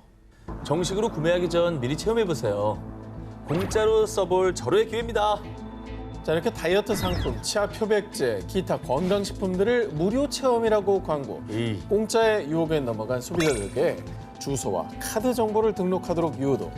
정식으로 구매하기 전 미리 체험해보세요. 공짜로 써볼 절호의 기회입니다. 자, 이렇게 다이어트 상품, 치아 표백제, 기타 건강식품들을 무료 체험이라고 광고. 공짜의 유혹에 넘어간 소비자들에게 주소와 카드 정보를 등록하도록 유도.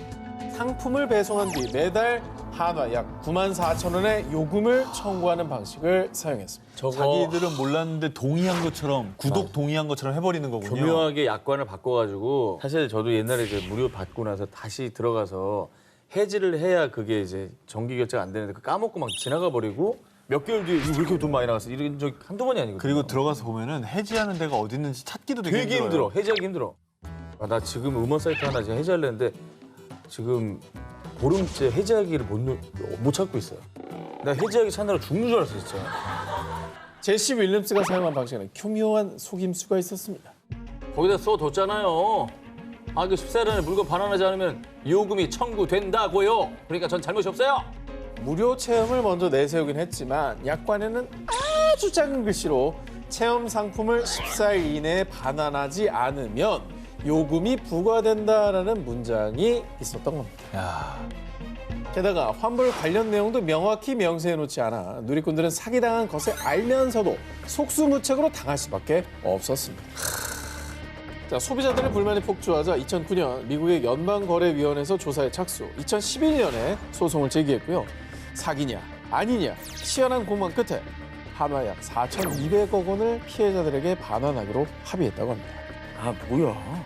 상품을 배송한 뒤 매달 한화 약 94,000원의 요금을 청구하는 방식을 사용했습니다. 자기들은 몰랐는데 동의한 것처럼 구독 동의한 것처럼 해버리는 거군요. 교묘하게 약관을 바꿔가지고 사실 저도 옛날에 이제 무료 받고 나서 다시 들어가서 해지를 해야 그게 이제 정기 결제가 안 되는데 까먹고 막 지나가 버리고 몇 개월 뒤에 이거 왜 이렇게 돈 많이 나갔어? 이런 적 한두 번이 아니거든요. 그리고 들어가서 보면은 해지하는 데가 어디 있는지 찾기도 되게 되게 힘들어요. 힘들어. 해지하기 힘들어. 아, 나 지금 음원 사이트 하나 지금 해지하려는데 지금 보름째 해지하기를 못 찾고 있어요. 나 해지하기 찾느라 죽는 줄 알았어 진짜. 제시 윌리엄스가 사용한 방식에는 교묘한 속임수가 있었습니다. 거기다 써뒀잖아요. 아, 그 14일 안에 물건 반환하지 않으면 요금이 청구된다고요. 그러니까 전 잘못이 없어요. 무료 체험을 먼저 내세우긴 했지만 약관에는 아주 작은 글씨로 체험 상품을 14일 이내에 반환하지 않으면 요금이 부과된다라는 문장이 있었던 겁니다. 게다가 환불 관련 내용도 명확히 명시해 놓지 않아 누리꾼들은 사기당한 것을 알면서도 속수무책으로 당할 수밖에 없었습니다. 자, 소비자들의 불만이 폭주하자 2009년 미국의 연방거래위원회에서 조사에 착수, 2011년에 소송을 제기했고요. 사기냐 아니냐 치열한 공방 끝에 한화 약 4,200억 원을 피해자들에게 반환하기로 합의했다고 합니다. 아 뭐야?